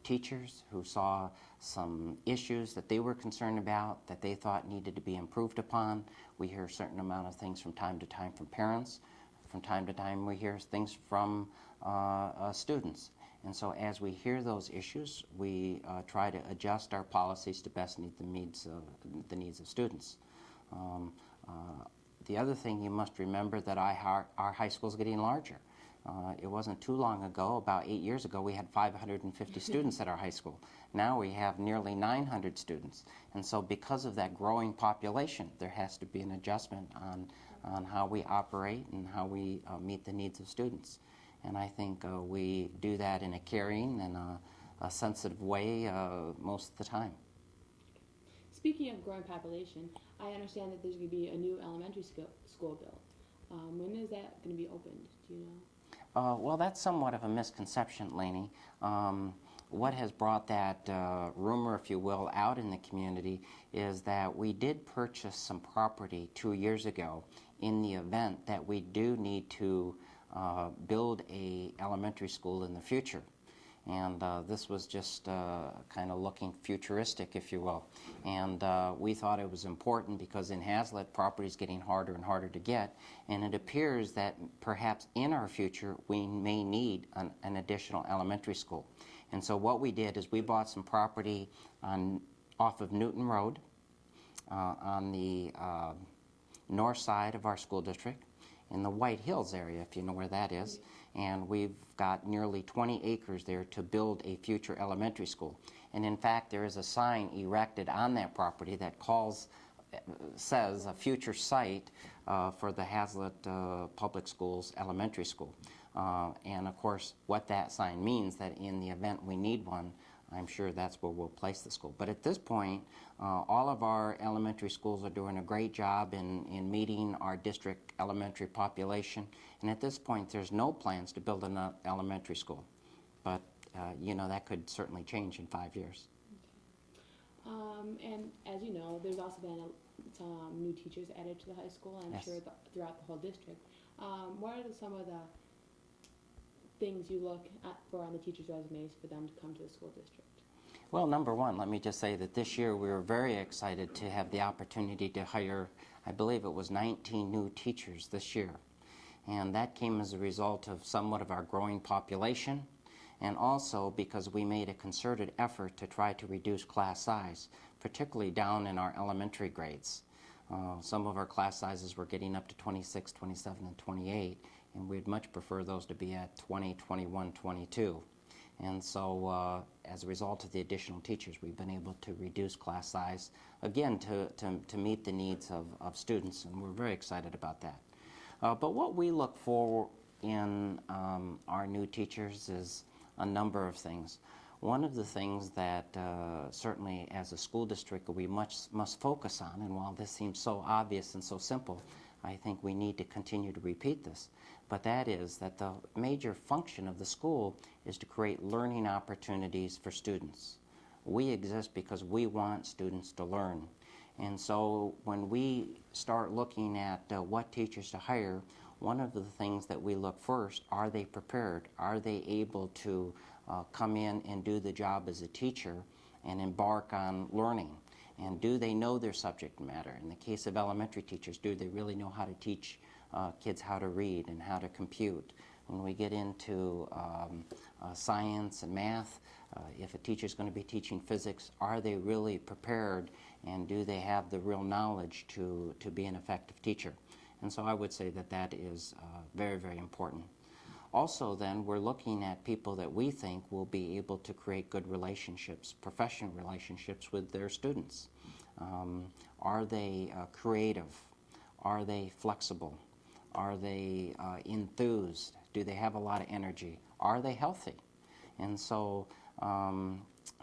teachers who saw some issues that they were concerned about, that they thought needed to be improved upon. We hear a certain amount of things from time to time from parents. From time to time we hear things from students. And so as we hear those issues, we try to adjust our policies to best meet the needs of students. The other thing you must remember that our high school is getting larger. It wasn't too long ago, about 8 years ago, we had 550 students at our high school. Now we have nearly 900 students. And so because of that growing population, there has to be an adjustment on how we operate and how we meet the needs of students. And I think we do that in a caring and a sensitive way most of the time.
Speaking of growing population, I understand that there's going to be a new elementary school built. When is that going to be opened? Do you know?
Well, that's somewhat of a misconception, Lainey. What has brought that rumor, if you will, out in the community is that we did purchase some property 2 years ago in the event that we do need to build a elementary school in the future. And this was just kind of looking futuristic, if you will. And we thought it was important because in Hazlet, property is getting harder and harder to get. And it appears that perhaps in our future, we may need an additional elementary school. And so what we did is we bought some property off of Newton Road on the north side of our school district in the White Hills area, if you know where that is. And we've got nearly 20 acres there to build a future elementary school. And in fact, there is a sign erected on that property that says a future site for the Hazlet Public Schools Elementary School. And of course, what that sign means, that in the event we need one, I'm sure that's where we'll place the school. But at this point, all of our elementary schools are doing a great job in meeting our district elementary population. And at this point, there's no plans to build an elementary school. But, you know, that could certainly change in 5 years.
Okay. And as you know, there's also been some new teachers added to the high school, and I'm sure throughout the whole district. What are some of the things you look for on the teachers' resumes for them to come to the school district?
Well, number one, let me just say that this year we were very excited to have the opportunity to hire, I believe it was 19 new teachers this year. And that came as a result of somewhat of our growing population, and also because we made a concerted effort to try to reduce class size, particularly down in our elementary grades. Some of our class sizes were getting up to 26, 27, and 28, and we'd much prefer those to be at 20, 21, 22. And so as a result of the additional teachers, we've been able to reduce class size, again, to meet the needs of students, and we're very excited about that. But what we look for in our new teachers is a number of things. One of the things that certainly as a school district we must focus on, and while this seems so obvious and so simple, I think we need to continue to repeat this, but that is that the major function of the school is to create learning opportunities for students. We exist because we want students to learn. And so when we start looking at what teachers to hire, one of the things that we look first, are they prepared? Are they able to come in and do the job as a teacher and embark on learning? And do they know their subject matter? In the case of elementary teachers, do they really know how to teach kids how to read and how to compute? When we get into science and math, if a teacher is going to be teaching physics, are they really prepared, and do they have the real knowledge to be an effective teacher? And so I would say that that is very, very important. Also then, we're looking at people that we think will be able to create good relationships, professional relationships with their students. Are they creative? Are they flexible? Are they enthused? Do they have a lot of energy? Are they healthy? And so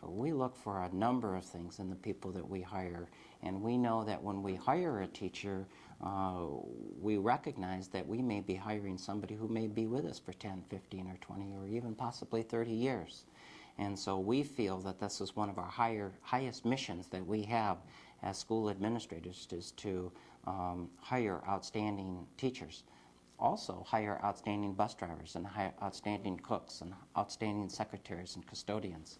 we look for a number of things in the people that we hire, and we know that when we hire a teacher, we recognize that we may be hiring somebody who may be with us for 10, 15, or 20, or even possibly 30 years. And so we feel that this is one of our highest missions that we have as school administrators, is to hire outstanding teachers. Also hire outstanding bus drivers, and hire outstanding cooks, and outstanding secretaries and custodians.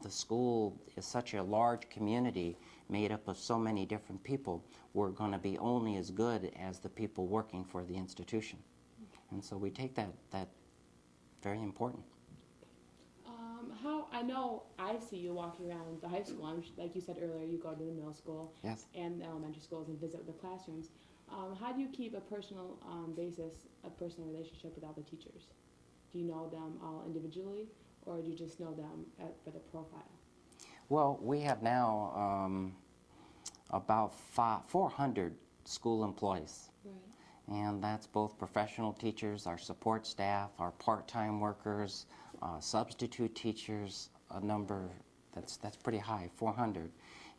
The school is such a large community made up of so many different people. We're going to be only as good as the people working for the institution. And so we take that very important.
How, I know I see you walking around the high school. Like you said earlier, you go to the middle school and the elementary schools and visit the classrooms. How do you keep a personal a personal relationship with all the teachers? Do you know them all individually, or do you just know them for the profile?
Well, we have now about 400 school employees.
Right.
And that's both professional teachers, our support staff, our part-time workers, substitute teachers, a number that's pretty high, 400.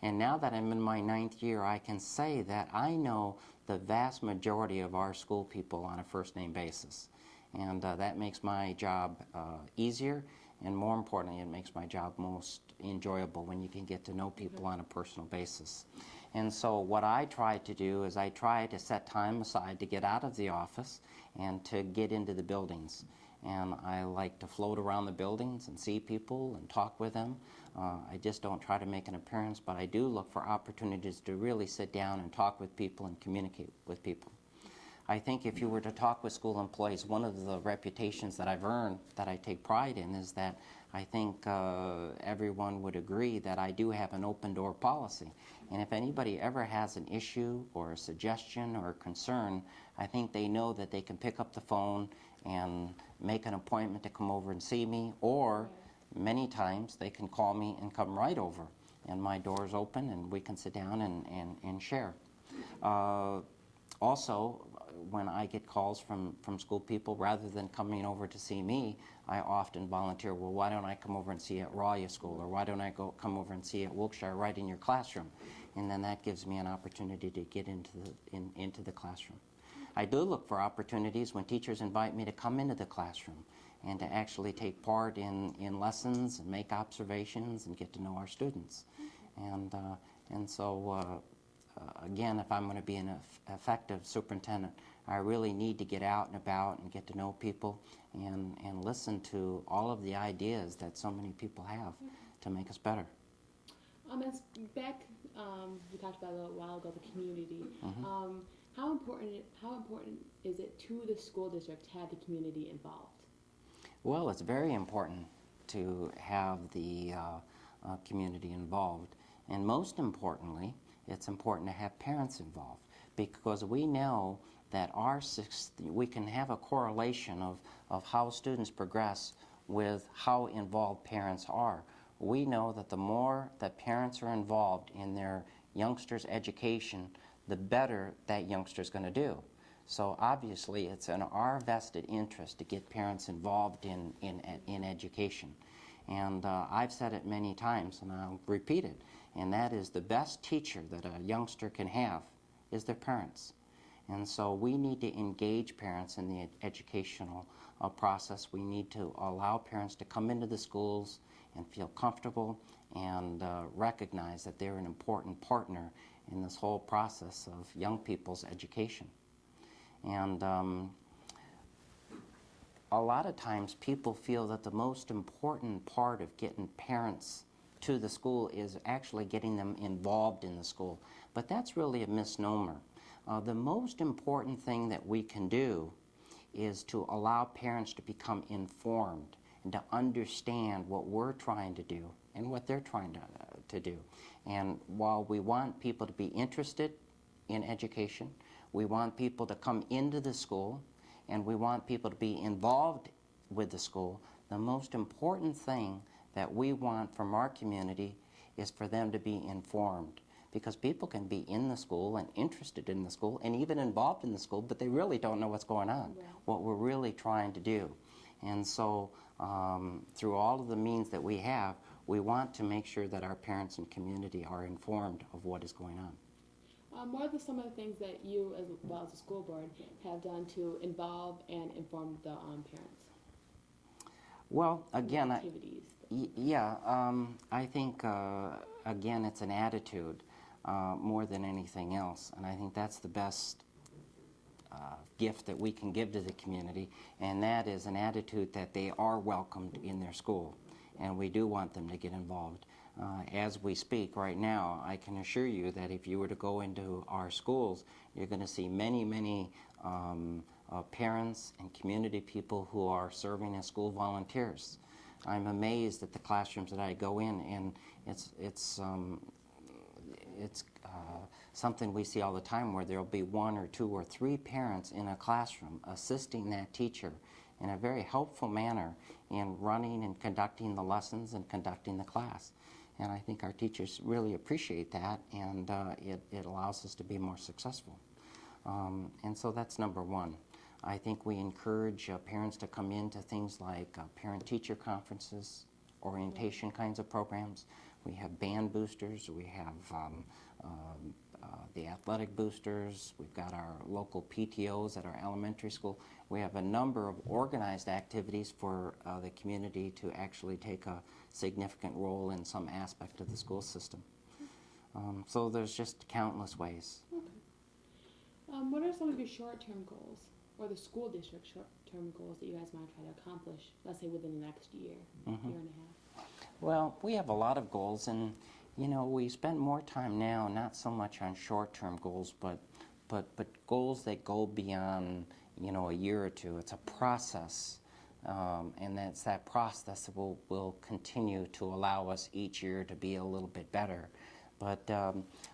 And now that I'm in my 9th year, I can say that I know the vast majority of our school people on a first-name basis. And that makes my job easier, and more importantly, it makes my job most enjoyable when you can get to know people on a personal basis. And so what I try to do is I try to set time aside to get out of the office and to get into the buildings. And I like to float around the buildings and see people and talk with them. I just don't try to make an appearance, but I do look for opportunities to really sit down and talk with people and communicate with people. I think if you were to talk with school employees, one of the reputations that I've earned that I take pride in is that I think everyone would agree that I do have an open door policy. And if anybody ever has an issue or a suggestion or a concern, I think they know that they can pick up the phone and make an appointment to come over and see me, or many times they can call me and come right over. And my door's open and we can sit down and share. Also, when I get calls from school people, rather than coming over to see me, I often volunteer, well, why don't I come over and see you at Rawya School, or why don't I come over and see you at Wilkshire right in your classroom? And then that gives me an opportunity to get into the classroom. I do look for opportunities when teachers invite me to come into the classroom and to actually take part in lessons and make observations and get to know our students. And so again, if I'm going to be an effective superintendent, I really need to get out and about and get to know people and listen to all of the ideas that so many people have to make us better.
We talked about a little while ago, the community. How important is it to the school district to have the community involved?
Well, it's very important to have the community involved. And most importantly, it's important to have parents involved, because we know that we can have a correlation of how students progress with how involved parents are. We know that the more that parents are involved in their youngster's education, the better that youngster's going to do. So obviously it's in our vested interest to get parents involved in education. And I've said it many times, and I'll repeat it, and that is the best teacher that a youngster can have is their parents. And so we need to engage parents in the educational process. We need to allow parents to come into the schools and feel comfortable and recognize that they're an important partner in this whole process of young people's education. And a lot of times people feel that the most important part of getting parents to the school is actually getting them involved in the school. But that's really a misnomer. The most important thing that we can do is to allow parents to become informed and to understand what we're trying to do and what they're trying to do. And while we want people to be interested in education, we want people to come into the school, and we want people to be involved with the school, the most important thing that we want from our community is for them to be informed. Because people can be in the school and interested in the school and even involved in the school, but they really don't know what's going on, what we're really trying to do. And so through all of the means that we have, we want to make sure that our parents and community are informed of what is going on.
What are some of the things that you, as well as the school board, have done to involve and inform the parents?
Well, again, I think, again, it's an attitude more than anything else. And I think that's the best gift that we can give to the community, and that is an attitude that they are welcomed in their school. And we do want them to get involved. As we speak right now, I can assure you that if you were to go into our schools, you're going to see many, many parents and community people who are serving as school volunteers. I'm amazed at the classrooms that I go in, and it's something we see all the time, where there'll be 1 or 2 or 3 parents in a classroom assisting that teacher in a very helpful manner in running and conducting the lessons and conducting the class. And I think our teachers really appreciate that, and it allows us to be more successful. And so that's number one. I think we encourage parents to come into things like parent-teacher conferences, orientation kinds of programs. We have band boosters. We have the athletic boosters. We've got our local PTOs at our elementary school. We have a number of organized activities for the community to actually take a significant role in some aspect of the school system. So there's just countless ways.
Okay. What are some of your short-term goals, or the school district short-term goals that you guys want to try to accomplish, let's say within the next year, year and a half?
Well, we have a lot of goals, and you know, we spend more time now not so much on short-term goals, but goals that go beyond, you know, a year or two. It's a process, and that's that process that will continue to allow us each year to be a little bit better. But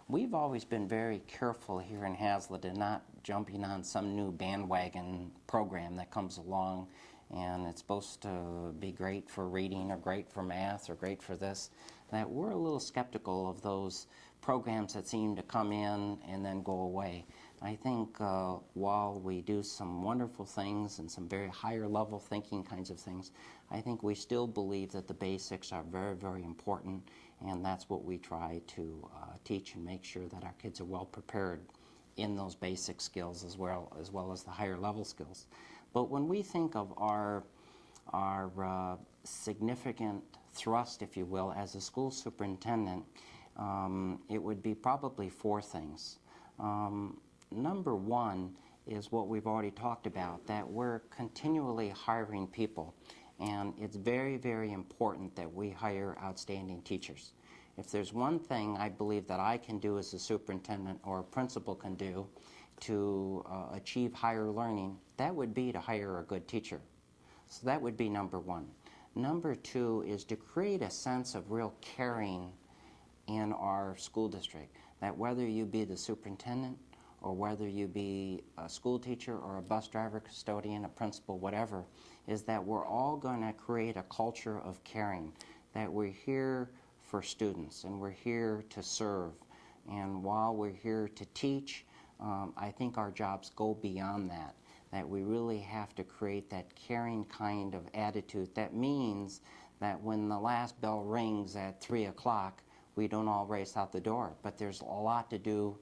we've always been very careful here in Hazlet in not jumping on some new bandwagon program that comes along and it's supposed to be great for reading or great for math or great for this. That we're a little skeptical of those programs that seem to come in and then go away. I think while we do some wonderful things and some very higher level thinking kinds of things, I think we still believe that the basics are very, very important, and that's what we try to teach and make sure that our kids are well prepared in those basic skills as well as the higher level skills. But when we think of our significant thrust, if you will, as a school superintendent, it would be probably four things. Number one is what we've already talked about, that we're continually hiring people, and it's very, very important that we hire outstanding teachers. If there's one thing I believe that I can do as a superintendent or a principal can do to achieve higher learning, that would be to hire a good teacher. So that would be number one. Number two is to create a sense of real caring in our school district, that whether you be the superintendent or whether you be a school teacher or a bus driver, custodian, a principal, whatever, is that we're all going to create a culture of caring, that we're here for students and we're here to serve. And while we're here to teach, I think our jobs go beyond that, that we really have to create that caring kind of attitude. That means that when the last bell rings at 3 o'clock, we don't all race out the door, but there's a lot to do,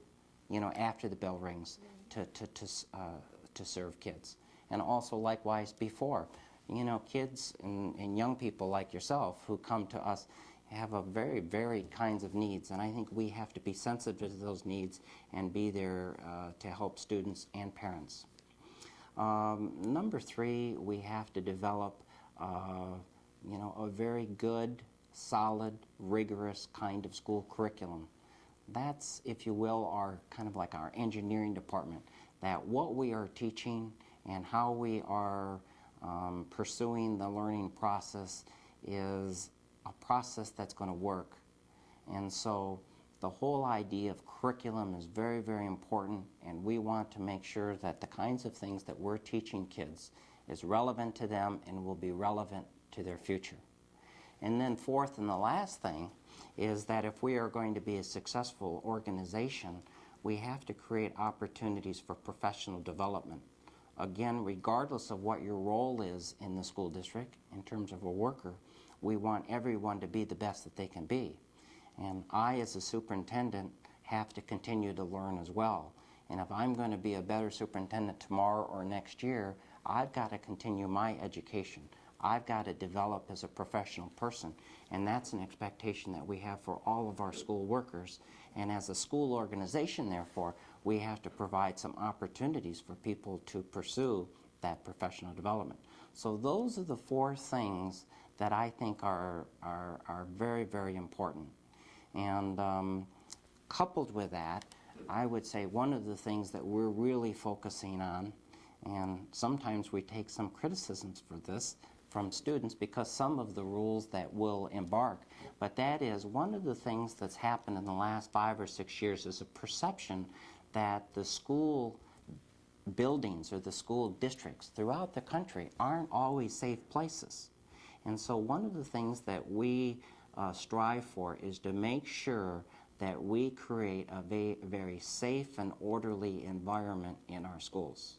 you know, after the bell rings to serve kids. And also likewise before. You know, kids and young people like yourself who come to us have a very varied kinds of needs, and I think we have to be sensitive to those needs and be there to help students and parents. Number three, we have to develop you know, a very good, solid, rigorous kind of school curriculum. That's, if you will, our kind of like our engineering department, that what we are teaching and how we are pursuing the learning process is a process that's going to work. And so the whole idea of curriculum is very, very important, and we want to make sure that the kinds of things that we're teaching kids is relevant to them and will be relevant to their future. And then fourth and the last thing is that if we are going to be a successful organization, we have to create opportunities for professional development. Again, regardless of what your role is in the school district in terms of a worker, we want everyone to be the best that they can be. And I, as a superintendent, have to continue to learn as well. And if I'm going to be a better superintendent tomorrow or next year, I've got to continue my education. I've got to develop as a professional person. And that's an expectation that we have for all of our school workers. And as a school organization, therefore, we have to provide some opportunities for people to pursue that professional development. So those are the four things that I think are very, very important. And coupled with that, I would say one of the things that we're really focusing on, and sometimes we take some criticisms for this from students because some of the rules that we'll embark, but that is one of the things that's happened in the last 5 or 6 years is a perception that the school buildings or the school districts throughout the country aren't always safe places. And so one of the things that we strive for is to make sure that we create a very safe and orderly environment in our schools.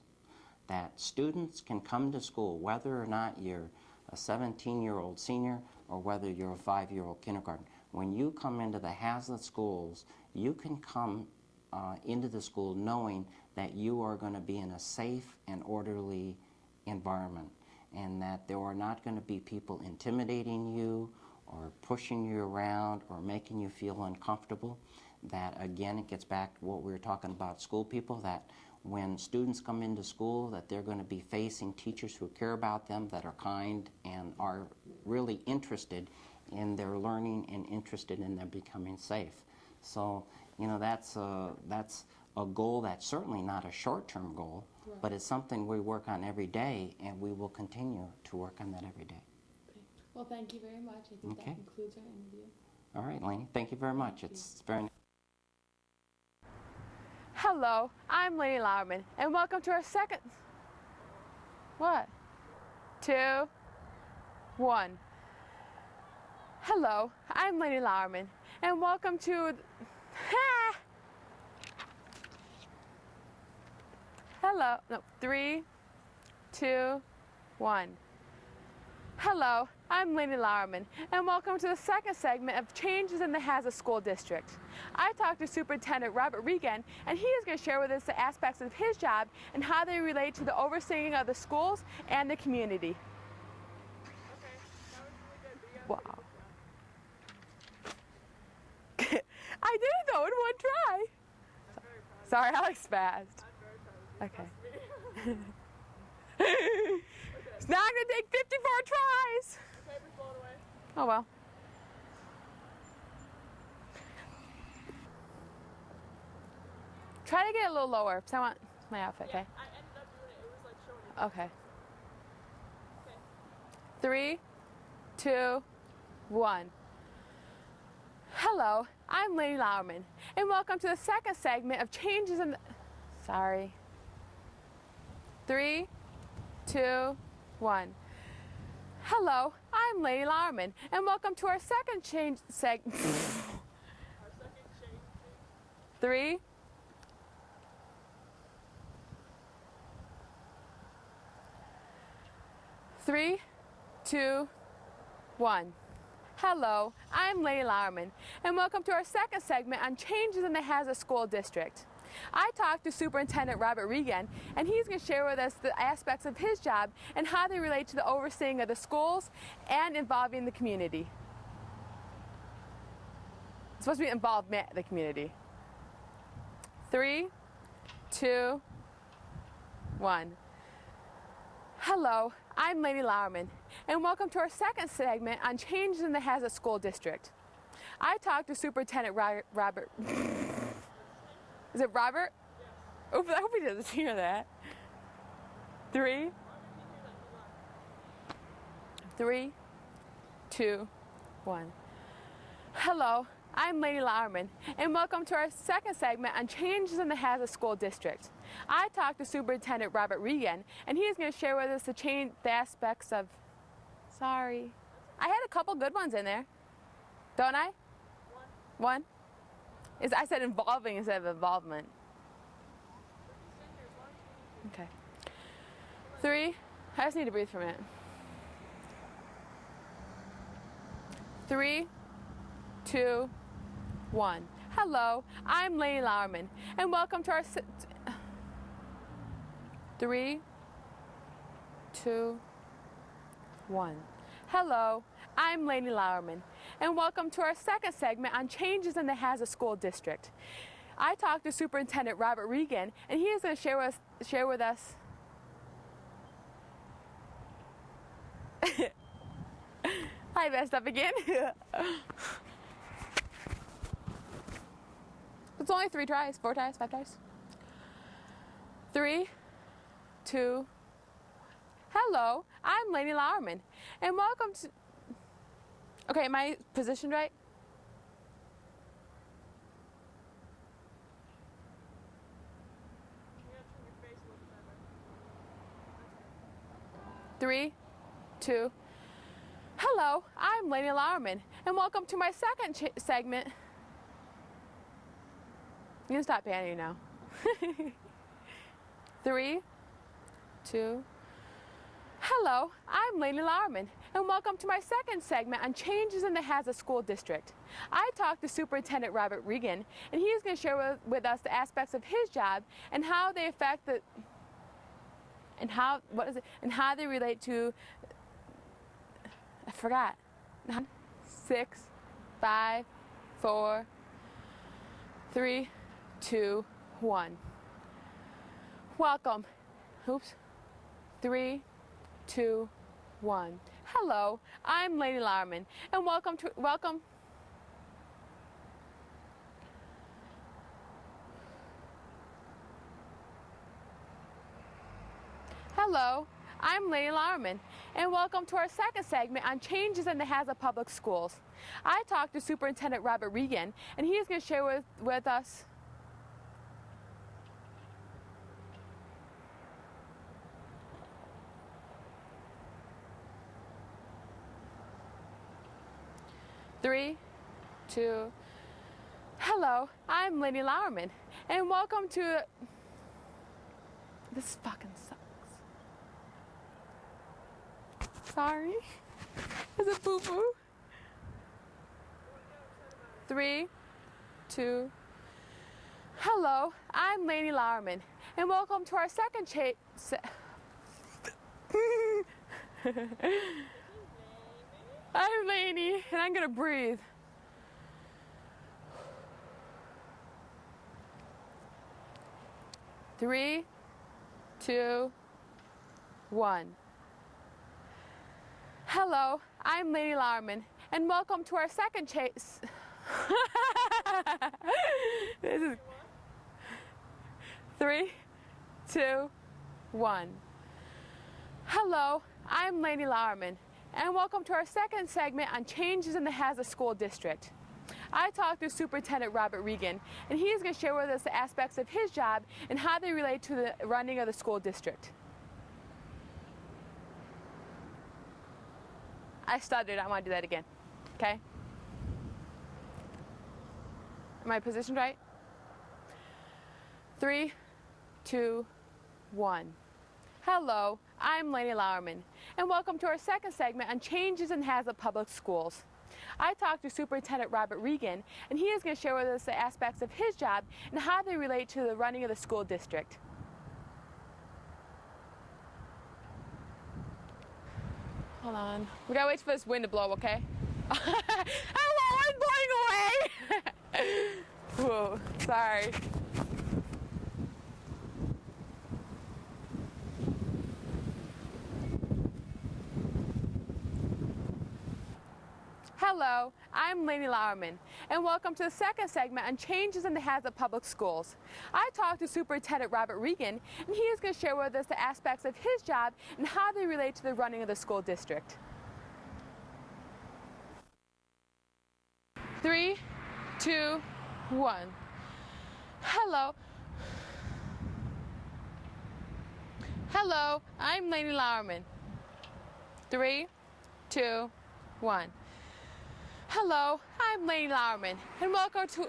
That students can come to school whether or not you're a 17-year-old senior or whether you're a 5-year-old kindergarten. When you come into the Hazlitt schools, you can come into the school knowing that you are going to be in a safe and orderly environment, and that there are not going to be people intimidating you or pushing you around or making you feel uncomfortable. That again, it gets back to what we were talking about school people, that when students come into school, that they're going to be facing teachers who care about them, that are kind and are really interested in their learning and interested in them becoming safe. So, you know, that's a goal that's certainly not a short-term goal,
Right.
but it's something we work on every day, and we will continue to work on that every day.
Okay. Well, thank you very much. I think
Okay.
that concludes our interview.
All right, Lainey, thank you very much. It's very
Hello, I'm Lainey Lauerman, and welcome to our second. What? 2, 1. Hello, I'm Lainey Lauerman, and welcome to. Hello, no, 3, 2, 1. Hello, I'm Lainey Lauerman, and welcome to the second segment of Changes in the Hazlitt School District. I talked to Superintendent Robert Regan, and he is going to share with us the aspects of his job and how they relate to the overseeing of the schools and the community. Wow. I did it though in one try. Sorry, Alex spazzed. Okay. It's not going to take 54 tries. Oh well. Try to get it a little lower, because I want my outfit, okay?
I ended up doing it. It was like showing.
Okay. 3, 2, 1. Hello, I'm Lainey Lauerman, and welcome to the second segment of Changes in the... Sorry. 3, 2, 1. Hello, I'm Lainey Lauerman, and welcome to our second change segment. 3, 3, 2, 1. Hello, I'm Lainey Lauerman, and welcome to our second segment on changes in the Hazlitt School District. I talked to Superintendent Robert Regan, and he's going to share with us the aspects of his job and how they relate to the overseeing of the schools and involving the community. It's supposed to be involvement in the community. 3, 2, 1. Hello, I'm Lainey Lauerman, and welcome to our second segment on changes in the Hazlitt School District. I talked to Superintendent Robert. Is it Robert? Yes. I hope he doesn't hear that. 3, 2, 1. Hello, I'm Lainey Lauerman, and welcome to our second segment on changes in the Hazlitt School District. I talked to Superintendent Robert Regan, and he is going to share with us the aspects of... Sorry. I had a couple good ones in there. Don't I? One? I said involving instead of involvement. Okay. 3, I just need to breathe for a minute. 3, 2, 1. Hello, I'm Lainey Lauerman, and welcome to our... 3, 2, 1. Hello, I'm Lainey Lauerman, and welcome to our second segment on changes in the Hazlitt School District. I talked to Superintendent Robert Regan, and he is going to share with us I messed up again. It's only 3 tries, 4 tries, 5 tries. 3, 2, hello, I'm Lainey Lauerman, and welcome to... Okay, am I positioned right? Three, 2. Hello, I'm Lainey Lauerman, and welcome to my second segment.
You can stop panicking now. 3, 2. Hello, I'm Lady Lauerman, and welcome to my second segment on changes in the Hazard School District. I talked to Superintendent Robert Regan, and he's going to share with us the aspects of his job and how they affect the and how they relate to. I forgot. 6, 5, 4, 3, 2, 1. Welcome. Oops. 3, 2, 1. Hello, I'm Lady Lauerman, and welcome. Hello, I'm Lady Lauerman, and welcome to our second segment on changes in the Hazard Public Schools. I talked to Superintendent Robert Regan, and he is going to share with us. Three, 2. Hello, I'm Lady Lauerman, and welcome to. This fucking sucks. Sorry. Is it boo boo? 3, 2. Hello, I'm Lady Lauerman, and welcome to our second I'm Lainey, and I'm gonna breathe. Three, 2, 1. Hello, I'm Lady Lauerman, and welcome to our second This is 3, 2, 1. Hello, I'm Lady Lauerman, and welcome to our second segment on changes in the Hazard School District. I talked to Superintendent Robert Regan, and he's going to share with us the aspects of his job and how they relate to the running of the school district. I stuttered. I want to do that again. Okay? Am I positioned right? 3, 2, 1. Hello, I'm Lady Lauerman, and welcome to our second segment on changes in Hazard Public Schools. I talked to Superintendent Robert Regan, and he is going to share with us the aspects of his job and how they relate to the running of the school district. Hold on. We gotta wait for this wind to blow, okay? Hello, I'm blowing away! Whoa, sorry. Hello, I'm Lady Lauerman, and welcome to the second segment on changes in the Hazard Public Schools. I talked to Superintendent Robert Regan, and he is going to share with us the aspects of his job and how they relate to the running of the school district. 3, 2, 1. Hello. Hello, I'm Lady Lauerman. 3, 2, 1. Hello, I'm Lady Lauerman, and welcome to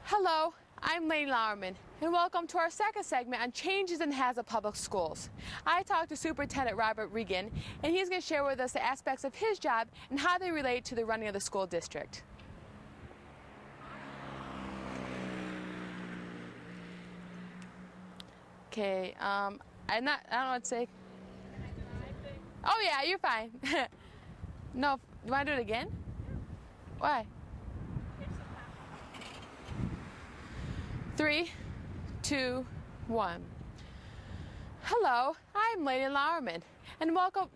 Hello, I'm Lady Lauerman, and welcome to our second segment on changes in Hazard Public Schools. I talked to Superintendent Robert Regan, and he's going to share with us the aspects of his job and how they relate to the running of the school district. Okay, I don't know what to say. Oh yeah, you're fine. No, do I do it again? Why? 3, 2, 1. Hello, I'm Lady Lauerman, and welcome.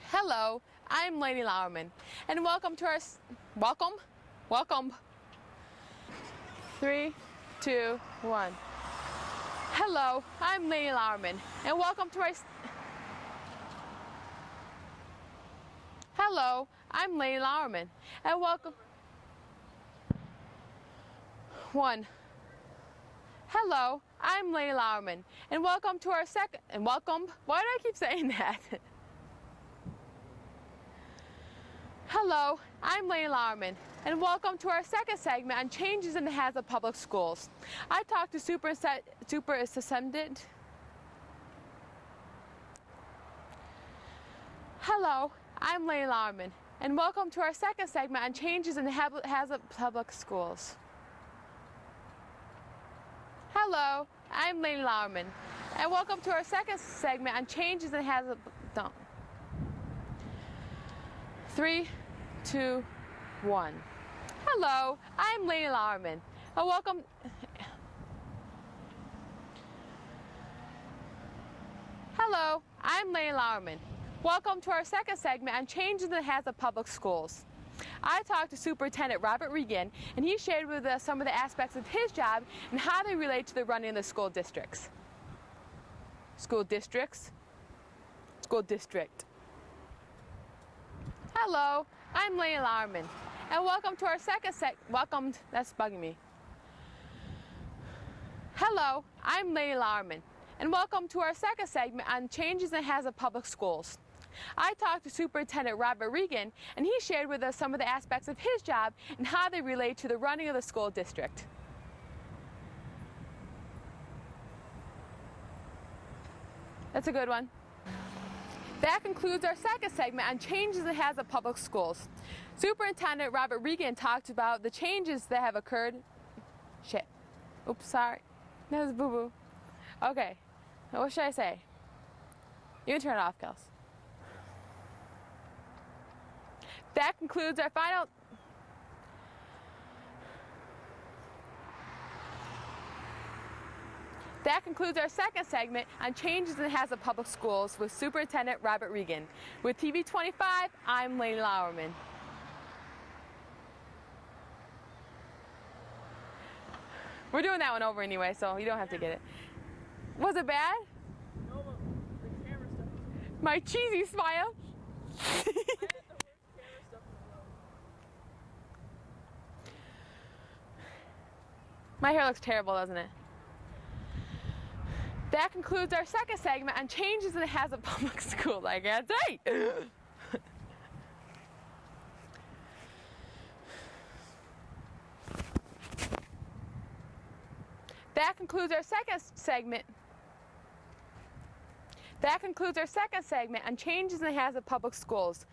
Hello, I'm Lady Lauerman, and welcome to our welcome. 3, 2, 1. Hello, I'm Lady Lauerman, and welcome to our. Hello, I'm Lady Lauerman, and welcome. 1. Hello, I'm Lady Lauerman, and welcome to our second. And welcome. Why do I keep saying that? Hello, I'm Lane Lauerman, and welcome to our second segment on changes in the Hazlet Public Schools. I talked to Superintendent. Hello, I'm Lane Lauerman, and welcome to our second segment on changes in the Hazlet Public Schools. Hello, I'm Lane Lauerman, and welcome to our second segment on changes in Hazlet. 3, 2, 1. Hello, I'm Lane Lauerman, and welcome. Hello, I'm Lane Lauerman. Welcome to our second segment on changes in the Hazlet Public Schools. I talked to Superintendent Robert Regan, and he shared with us some of the aspects of his job and how they relate to the running of the school districts. School districts? School district. Hello, I'm Lane Lauerman, and welcome to our second that's bugging me. Hello, I'm Lane Lauerman, and welcome to our second segment on changes in Hazlet Public Schools. I talked to Superintendent Robert Regan, and he shared with us some of the aspects of his job and how they relate to the running of the school district. That's a good one. That concludes our second segment on changes in Hazlet Public Schools. Superintendent Robert Regan talked about the changes that have occurred. Shit. Oops, sorry. That was boo-boo. Okay. Now what should I say? You can turn it off, Kels. That concludes our final. That concludes our second segment on changes in Hazlet Public Schools with Superintendent Robert Regan. With TV 25, I'm Lane Lauerman. We're doing that one over anyway, so you don't have to get it. Was it bad?
No, but the camera stuff was
My cheesy smile. My hair looks terrible, doesn't it? That concludes our second segment on changes in the Hazlet Public Schools. I can't say. That concludes our second segment. That concludes our second segment on changes in the Hazlet Public Schools.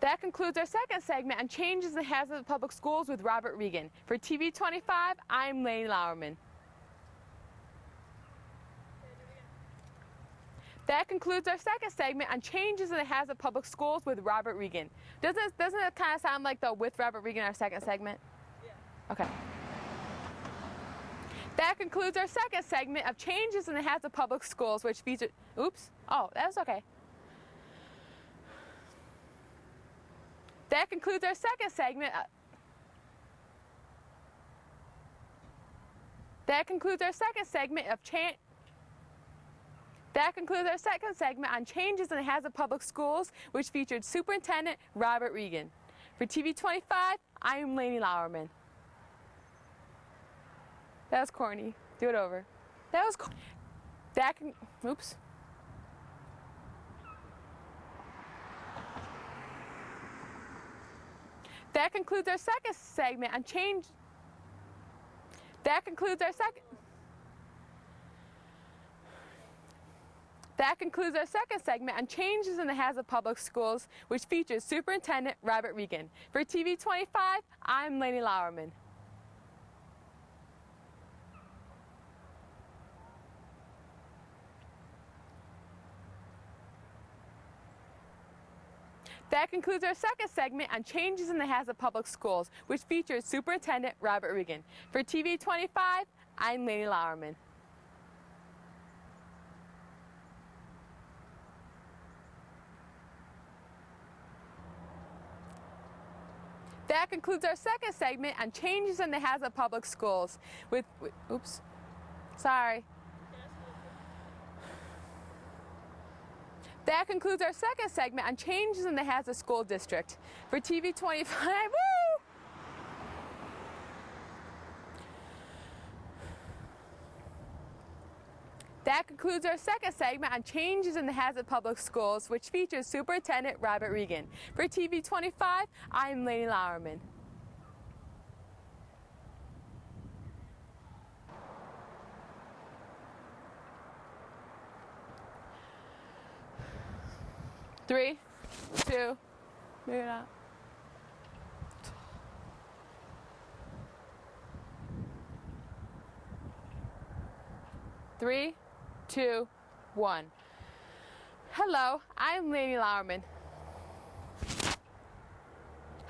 That concludes our second segment on changes in Hazlet Public Schools with Robert Regan. For TV 25, I'm Lane Lauerman. That concludes our second segment on changes in the Hazlet Public Schools with Robert Regan. Doesn't it kind of sound like the with Robert Regan, our second segment? Yeah. Okay. That concludes our second segment of changes in the Hazlet Public Schools, which featured. Oops. Oh, that was okay. That concludes our second segment. That concludes our second segment of That concludes our second segment on changes in the Hazlet Public Schools, which featured Superintendent Robert Regan. For TV 25, I'm Lane Lauerman. That was corny. Do it over. That was. Oops. That concludes our second segment on change. That concludes our second. That concludes our second segment on changes in the Hazlet Public Schools, which features Superintendent Robert Regan. For TV 25, I'm Lane Lauerman. That concludes our second segment on changes in the Hazlet Public Schools, which features Superintendent Robert Regan. For TV 25, I'm Lane Lauerman. That concludes our second segment on changes in the Hazlet Public Schools with oops, sorry. That concludes our second segment on changes in the Hazlet School District. For TV 25, woo! That concludes our second segment on changes in the Hazard Public Schools, which features Superintendent Robert Regan. For TV 25, I'm Lainey Lauerman. Three, two, move it out. Three, two, one. Hello, I'm Lainey Lauerman.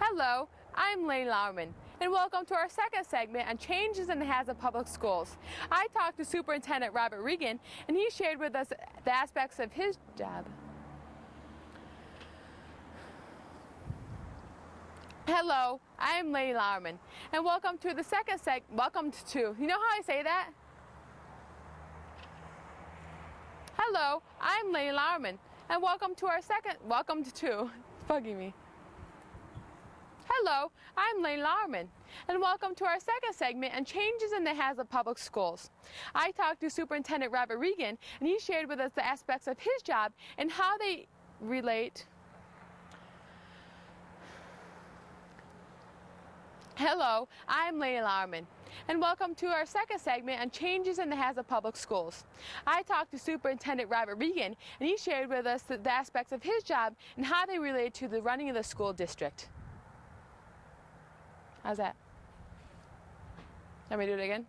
Hello, I'm Lainey Lauerman, and welcome to our second segment on changes in the Hazard Public Schools. I talked to Superintendent Robert Regan, and he shared with us the aspects of his job. Hello, I'm Lainey Lauerman, and welcome to the second welcome to, you know how I say that? Hello, I'm Lainey Lauerman, and welcome to it's bugging me. Hello, I'm Lainey Lauerman, and welcome to our second segment on changes in the Hazard Public Schools. I talked to Superintendent Robert Regan, and he shared with us the aspects of his job and how they relate. Hello, I'm Lainey Lauerman, and welcome to our second segment on changes in the Hazard Public Schools. I talked to Superintendent Robert Regan, and he shared with us the aspects of his job and how they relate to the running of the school district. How's that? Let me do it again.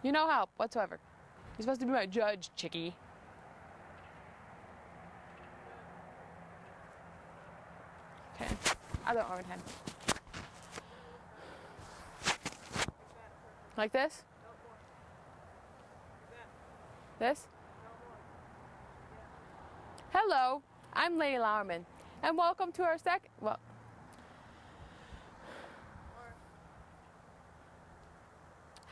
You no help whatsoever. You're supposed to be my judge, chickie. Okay. I'll do it one more time. Like this? This? Hello, I'm Lainey Lauerman, and welcome to our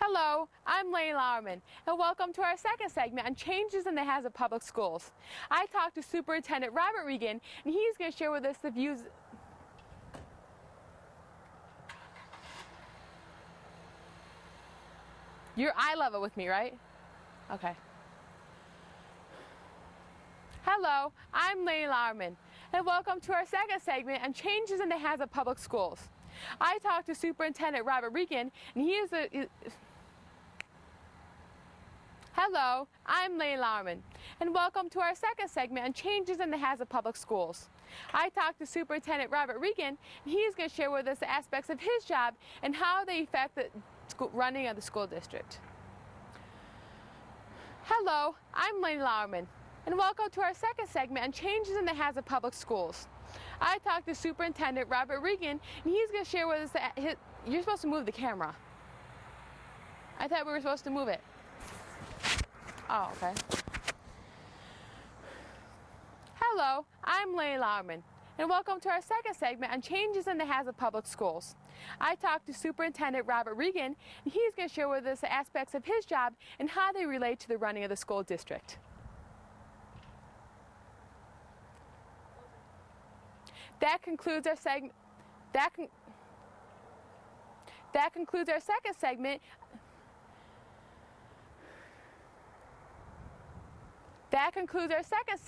Hello, I'm Lainey Lauerman, and welcome to our second segment on changes in the Hazard Public Schools. I talked to Superintendent Robert Regan, and he's going to share with us the views. You're eye level with me, right? Okay. Hello, I'm Lainey Lauerman, and welcome to our second segment on changes in the Hazard Public Schools. I talked to Superintendent Robert Regan, and he is Hello, I'm Lainey Lauerman, and welcome to our second segment on changes in the Hazard Public Schools. I talked to Superintendent Robert Regan, and he is going to share with us the aspects of his job and how they affect the running of the school district. Hello, I'm Lainey Lauerman, and welcome to our second segment on changes in the Hazard Public Schools. I talked to Superintendent Robert Regan, and he's going to share with us you're supposed to move the camera. I thought we were supposed to move it. Oh, okay. Hello, I'm Lainey Lauerman, and welcome to our second segment on changes in the Hazard Public Schools. I talked to Superintendent Robert Regan, and he's going to share with us the aspects of his job and how they relate to the running of the school district. That concludes our segment. That concludes our second segment. That concludes our second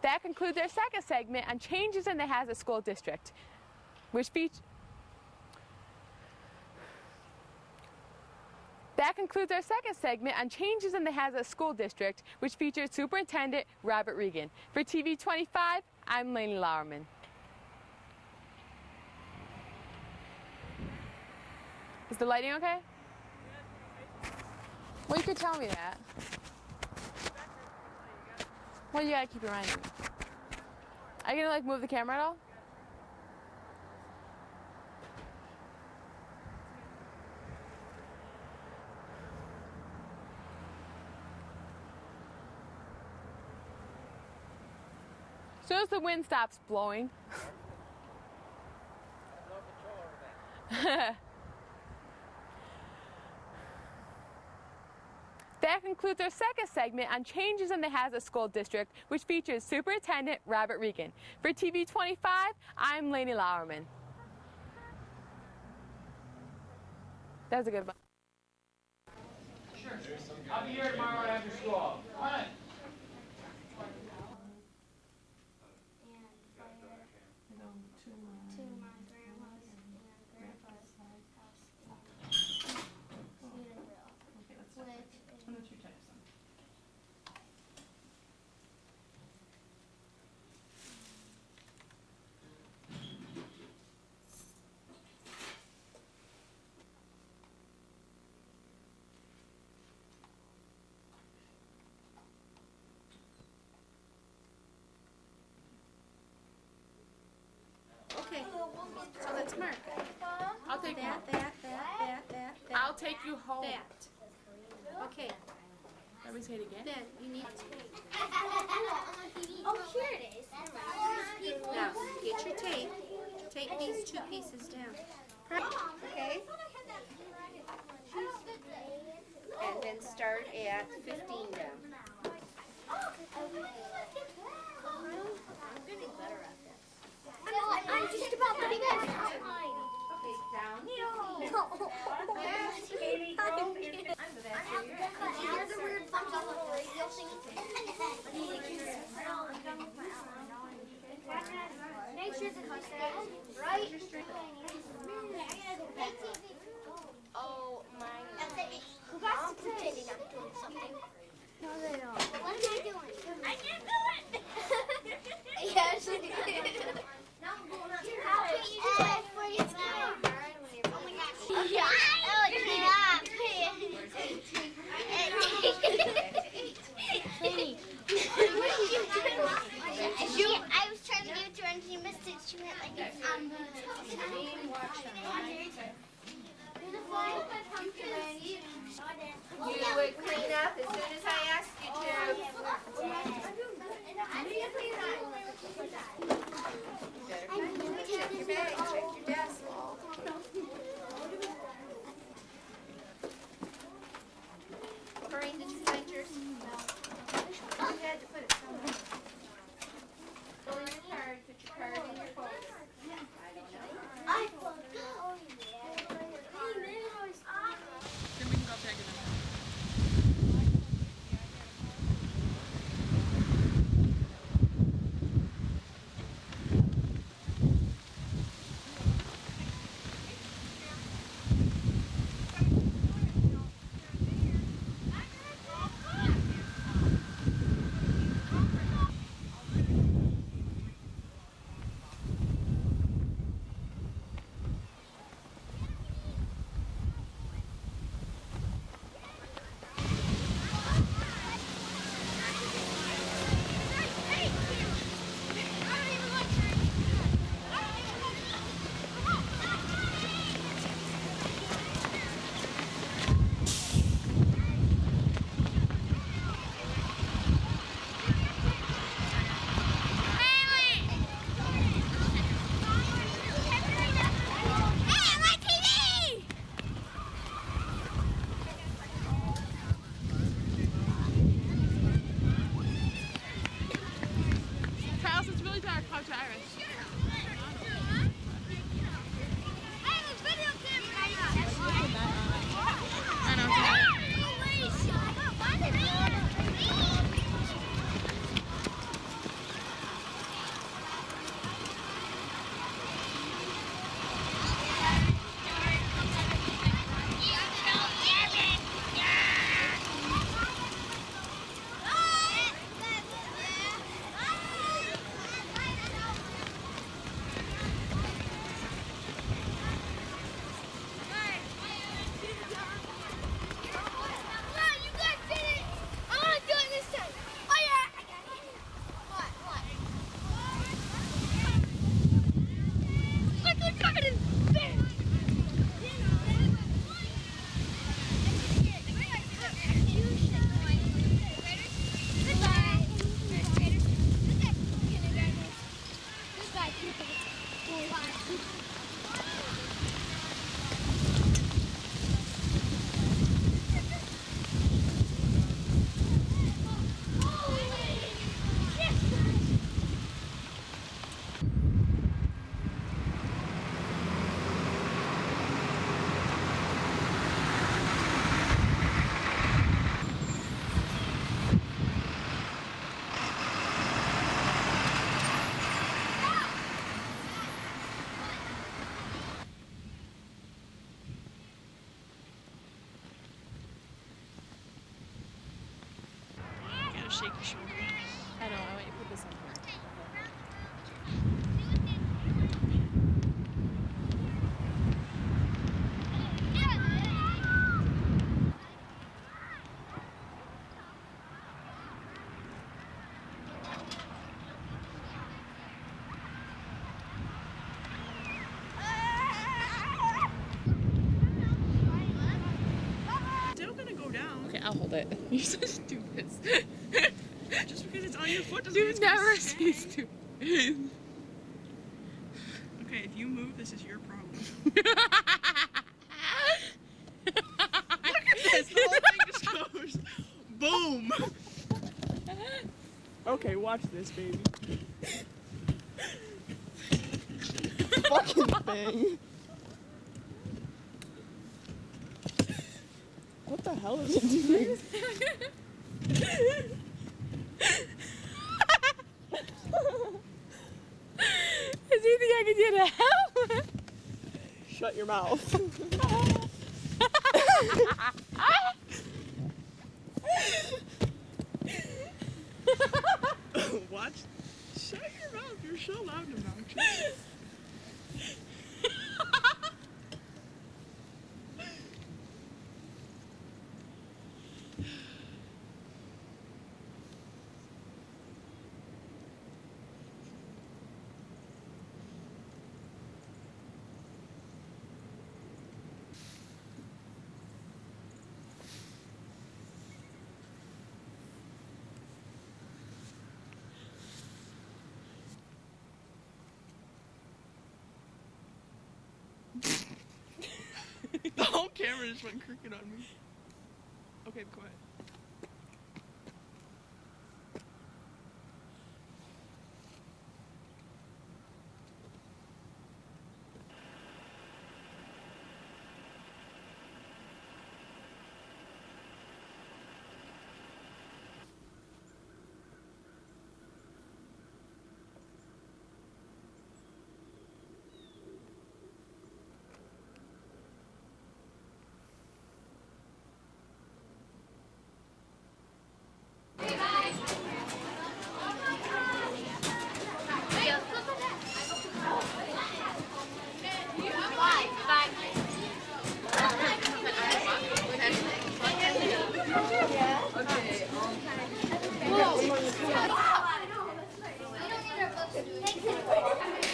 That concludes our second segment on changes in the Hazard School District, which features. That concludes our second segment on changes in the Hazard School District, which features Superintendent Robert Regan. For TV 25, I'm Lainey Lauerman. Is the lighting okay? Well, you could tell me that. Well, you gotta keep reminding me. Are you gonna move the camera at all? As soon as the wind stops blowing. That concludes our second segment on changes in the Hazard School District, which features Superintendent Robert Regan. For TV 25, I'm Lainey Lauerman. That was a good one.
Sure. I'll be here tomorrow after school. Come on.
To my grandma's and grandpa's house in Cedarville, which is
Okay, so let's mark. I'll take you home.
that.
I'll take you home.
That. Okay,
Let me say it again.
then you need tape. Oh, here it is. Now, get your tape. Take these two pieces down. Okay? And then start at 15 down. I'm just about to get it. Okay, down. You're the weird funky little radio thing. Make sure that you stay right. Oh my God. I'm pretending I'm doing something. No, they don't. What am I doing? I can't do it. Yes. Now I'm going out to your house. It's hard when you're oh my gosh. Yeah. Oh, I was trying to give it to her and she missed it. She went like this. You would clean up as soon as I asked you to. Check your bag, check your desk. Corinne, did you find yours? You had to put it somewhere. Go in your card, put your card in your folder. I don't know. I forgot. Oh, yeah.
Then we can go pick it up.
This one here.
Still gonna go down.
Okay, I'll hold it. You're so stupid.
Just because it's on your foot doesn't
You
mean it's gonna
never
stay.
say stupid.
Okay, if you move, this is your problem. Look at this. The whole thing just goes boom. Okay, watch this, baby. Fucking thing. What the hell is it doing?
Is he think I can get a help?
Shut your mouth. Watch. Shut your mouth. You're so loud and obnoxious. The whole camera just went crooked on me. Okay, be quiet.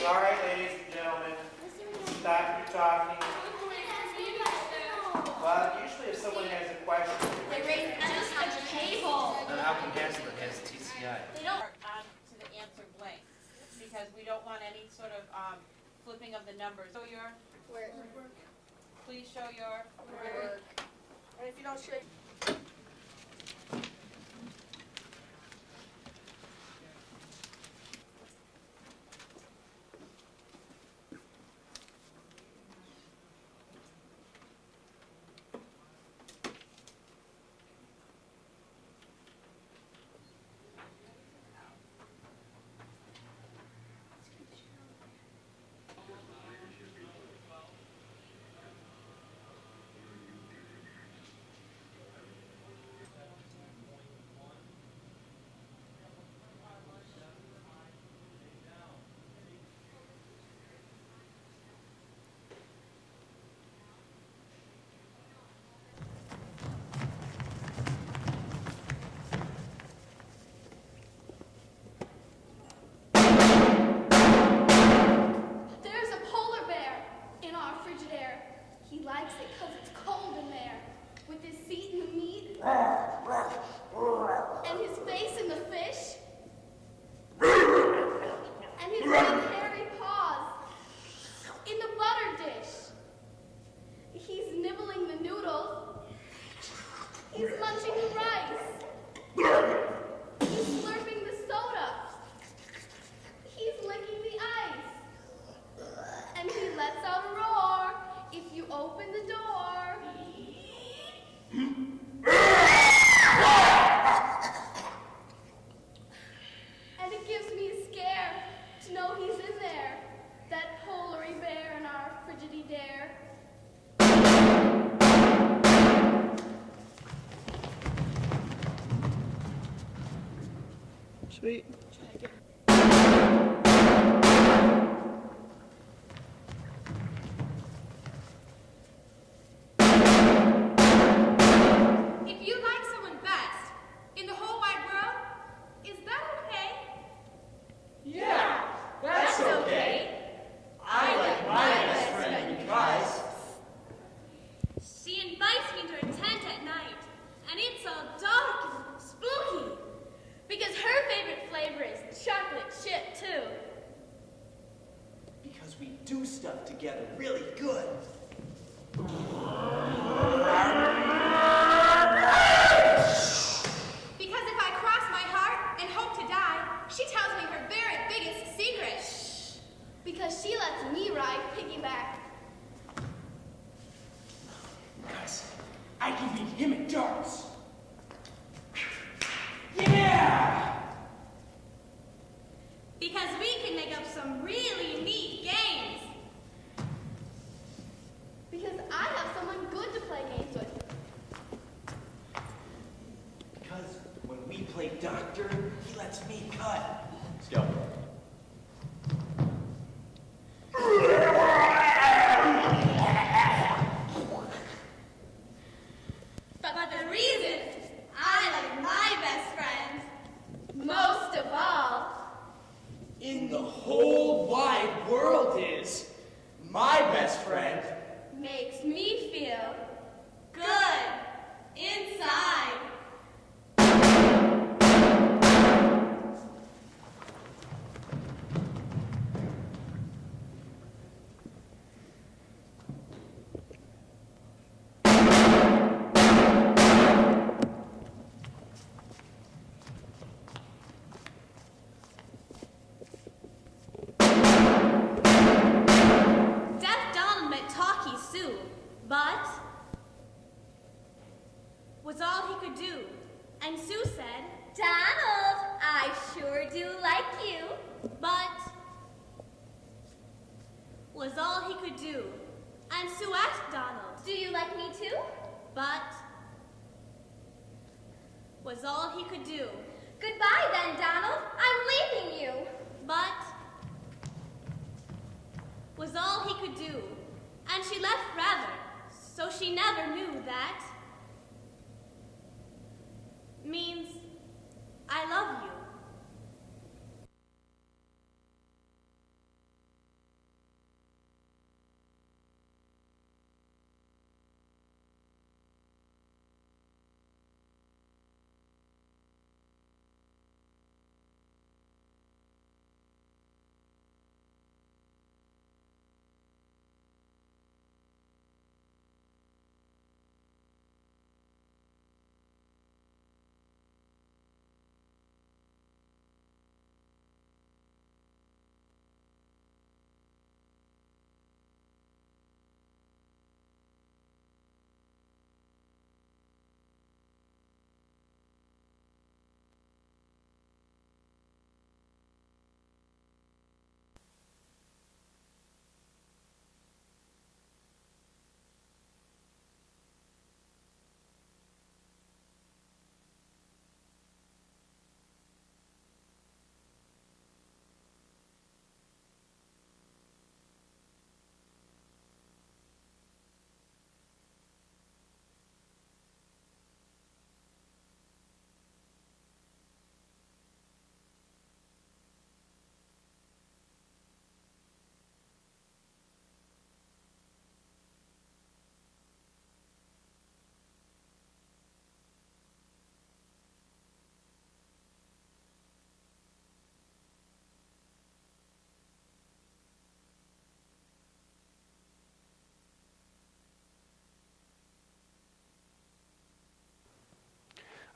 All right, ladies and gentlemen, stop your talking. Well, usually if someone has a question,
They raised just a table.
Then how come Hasbro has TCI?
They don't.
To the answer blank, because we don't want any sort of flipping of the numbers. Show your work. Please show your work.
And if you don't shake.
There's a polar bear in our Frigidaire. He likes it because it's cold in there. With his feet in the meat. And his face in the fish. And his big hairy paws in the butter dish. He's nibbling the noodles. He's munching the rice. He's slurping the soda. He's licking the ice. And he lets out a roar if you open the door. And it gives me a scare to know he's in there, that polary bear in our Frigidaire.
Sweet.
Try to get And it's all dark and spooky. Because her favorite flavor is chocolate chip, too.
Because we do stuff together really good.
Because if I cross my heart and hope to die, she tells me her very biggest secret. Shh. Because she lets me ride piggyback.
Because I can beat him at darts. Yeah!
Because we can make up some really neat games. Because I have someone good to play games with.
Because when we play doctor, he lets me cut. Let's go.
But the reason I like my best friend most of all
In the whole wide world is my best friend.
makes me feel good inside. Deaf Donald met Talkie Sue, but was all he could do. And Sue said, Donald, I sure do like you, but was all he could do. And Sue asked Donald, do you like me too? But was all he could do. Goodbye then, Donald. I'm leaving you. But was all he could do. And she left rather, so she never knew that means I love you.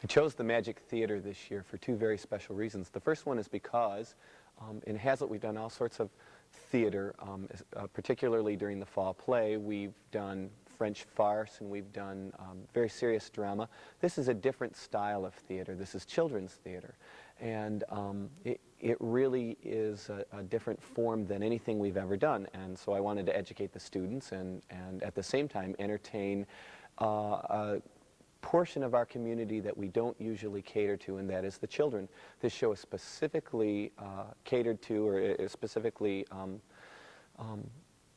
I chose the Magic Theater this year for two very special reasons. The first one is because in Hazlitt we've done all sorts of theater, particularly during the fall play. We've done French farce and we've done very serious drama. This is a different style of theater. This is children's theater. And it really is a different form than anything we've ever done. And so I wanted to educate the students and at the same time entertain a portion of our community that we don't usually cater to, and that is the children. This show is specifically catered to, or is specifically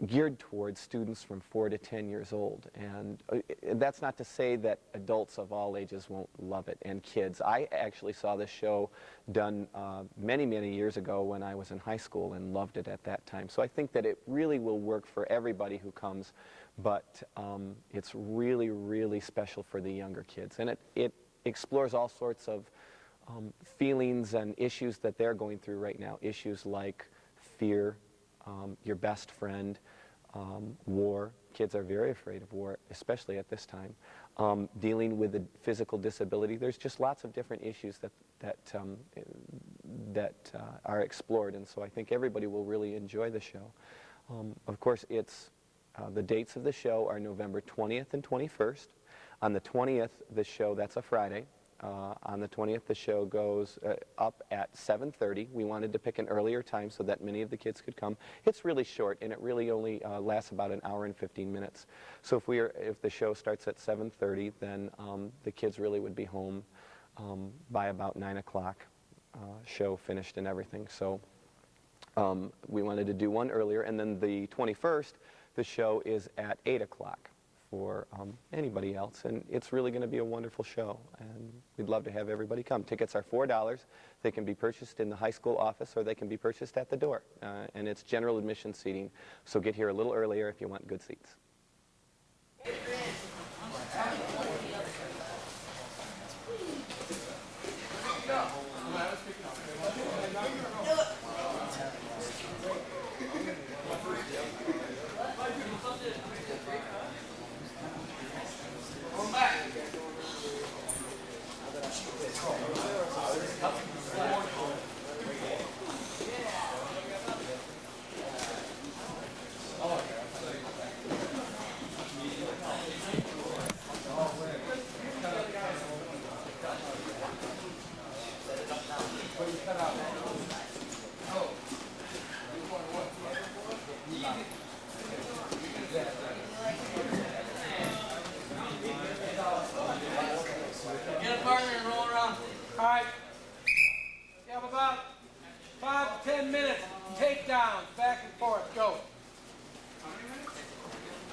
geared towards students from 4 to 10 years old. And that's not to say that adults of all ages won't love it, and kids. I actually saw this show done many, many years ago when I was in high school and loved it at that time. So I think that it really will work for everybody who comes, but it's really, really special for the younger kids. And it explores all sorts of feelings and issues that they're going through right now. Issues like fear, your best friend, war. Kids are very afraid of war, especially at this time. Dealing with a physical disability. There's just lots of different issues that are explored, and so I think everybody will really enjoy the show. Of course, the dates of the show are November 20th and 21st. On the 20th, the show, that's a Friday. On the 20th, the show goes up at 7:30. We wanted to pick an earlier time so that many of the kids could come. It's really short, and it really only lasts about an hour and 15 minutes. So if the show starts at 7:30, then the kids really would be home by about 9 o'clock, show finished and everything. So we wanted to do one earlier, and then the 21st, the show is at 8 o'clock. For anybody else, and it's really going to be a wonderful show, and we'd love to have everybody come. Tickets are $4. They can be purchased in the high school office, or they can be purchased at the door, and it's general admission seating, so get here a little earlier if you want good seats.
Get a partner and roll around. All right. You have about 5 to 10 minutes. Takedowns, back and forth. Go.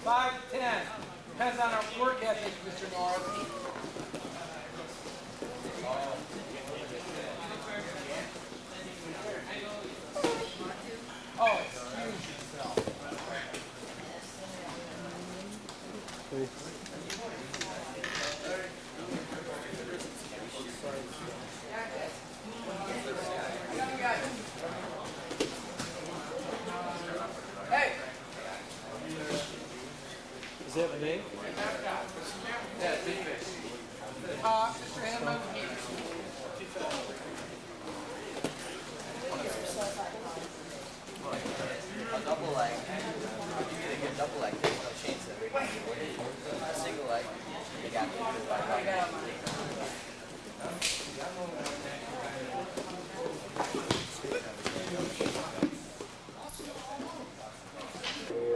5 to 10. Depends on our work ethic, Mr. Norris. Oh, excuse yourself. Hey!
Does it have a name?
Yeah, big fish. Mr. Hammond.
A double leg. You either get double leg, there's no chance that we're going to win. A single leg, you got to do it by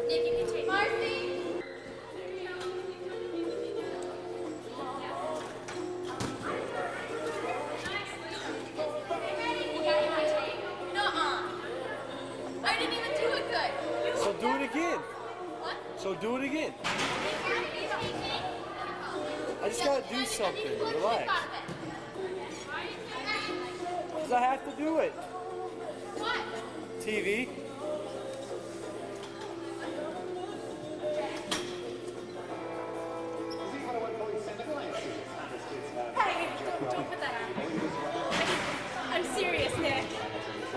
Nick, you can take Marcy. I didn't even do it good.
So do it again.
What?
So do it again. I just gotta do something. Relax. Because I have to do it.
What?
TV.
Hey, don't put that on. I'm serious, Nick.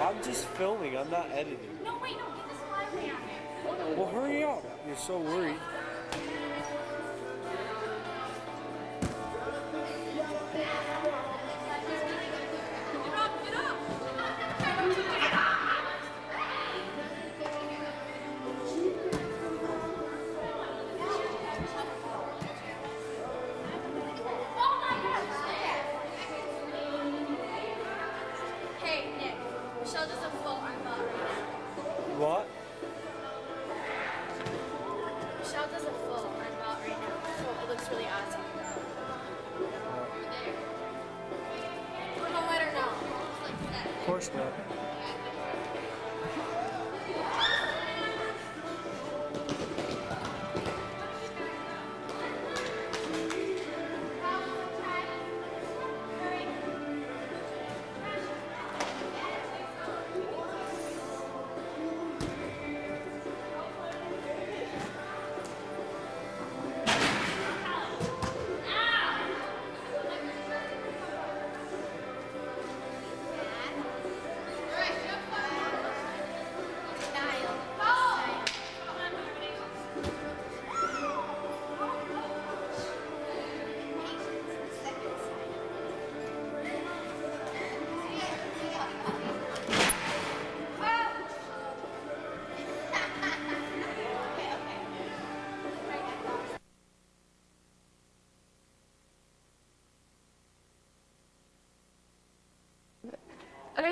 I'm just filming. I'm not editing.
No, wait, no, get this lively on there.
Well, hurry up. You're so worried.
Hey, Nick, Michelle does a full arm bar right now.
What?
Michelle does a full arm bar right now, so it looks really awesome. We're gonna let her know.
Of course not.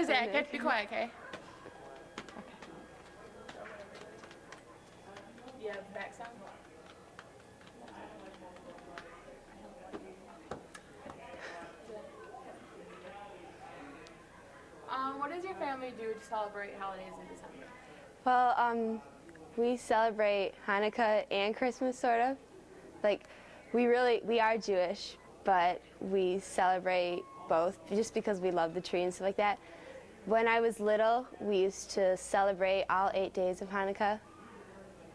is that? You have to be quiet, okay? Yeah, back sound. What does your family do to celebrate holidays in December?
Well, we celebrate Hanukkah and Christmas, sort of. Like, we are Jewish, but we celebrate both just because we love the tree and stuff like that. When I was little, we used to celebrate all 8 days of Hanukkah,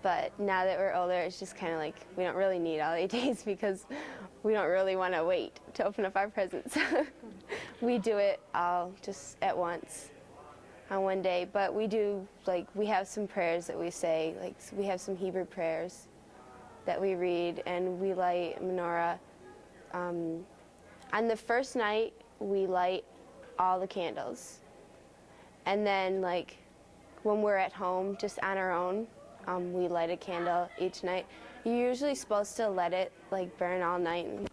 but now that we're older, it's just kind of like we don't really need all 8 days because we don't really want to wait to open up our presents. We do it all just at once on one day, but we do, like, we have some prayers that we say, like we have some Hebrew prayers that we read, and we light menorah. On the first night, we light all the candles. And then, like, when we're at home, just on our own, we light a candle each night. You're usually supposed to let it, like, burn all night and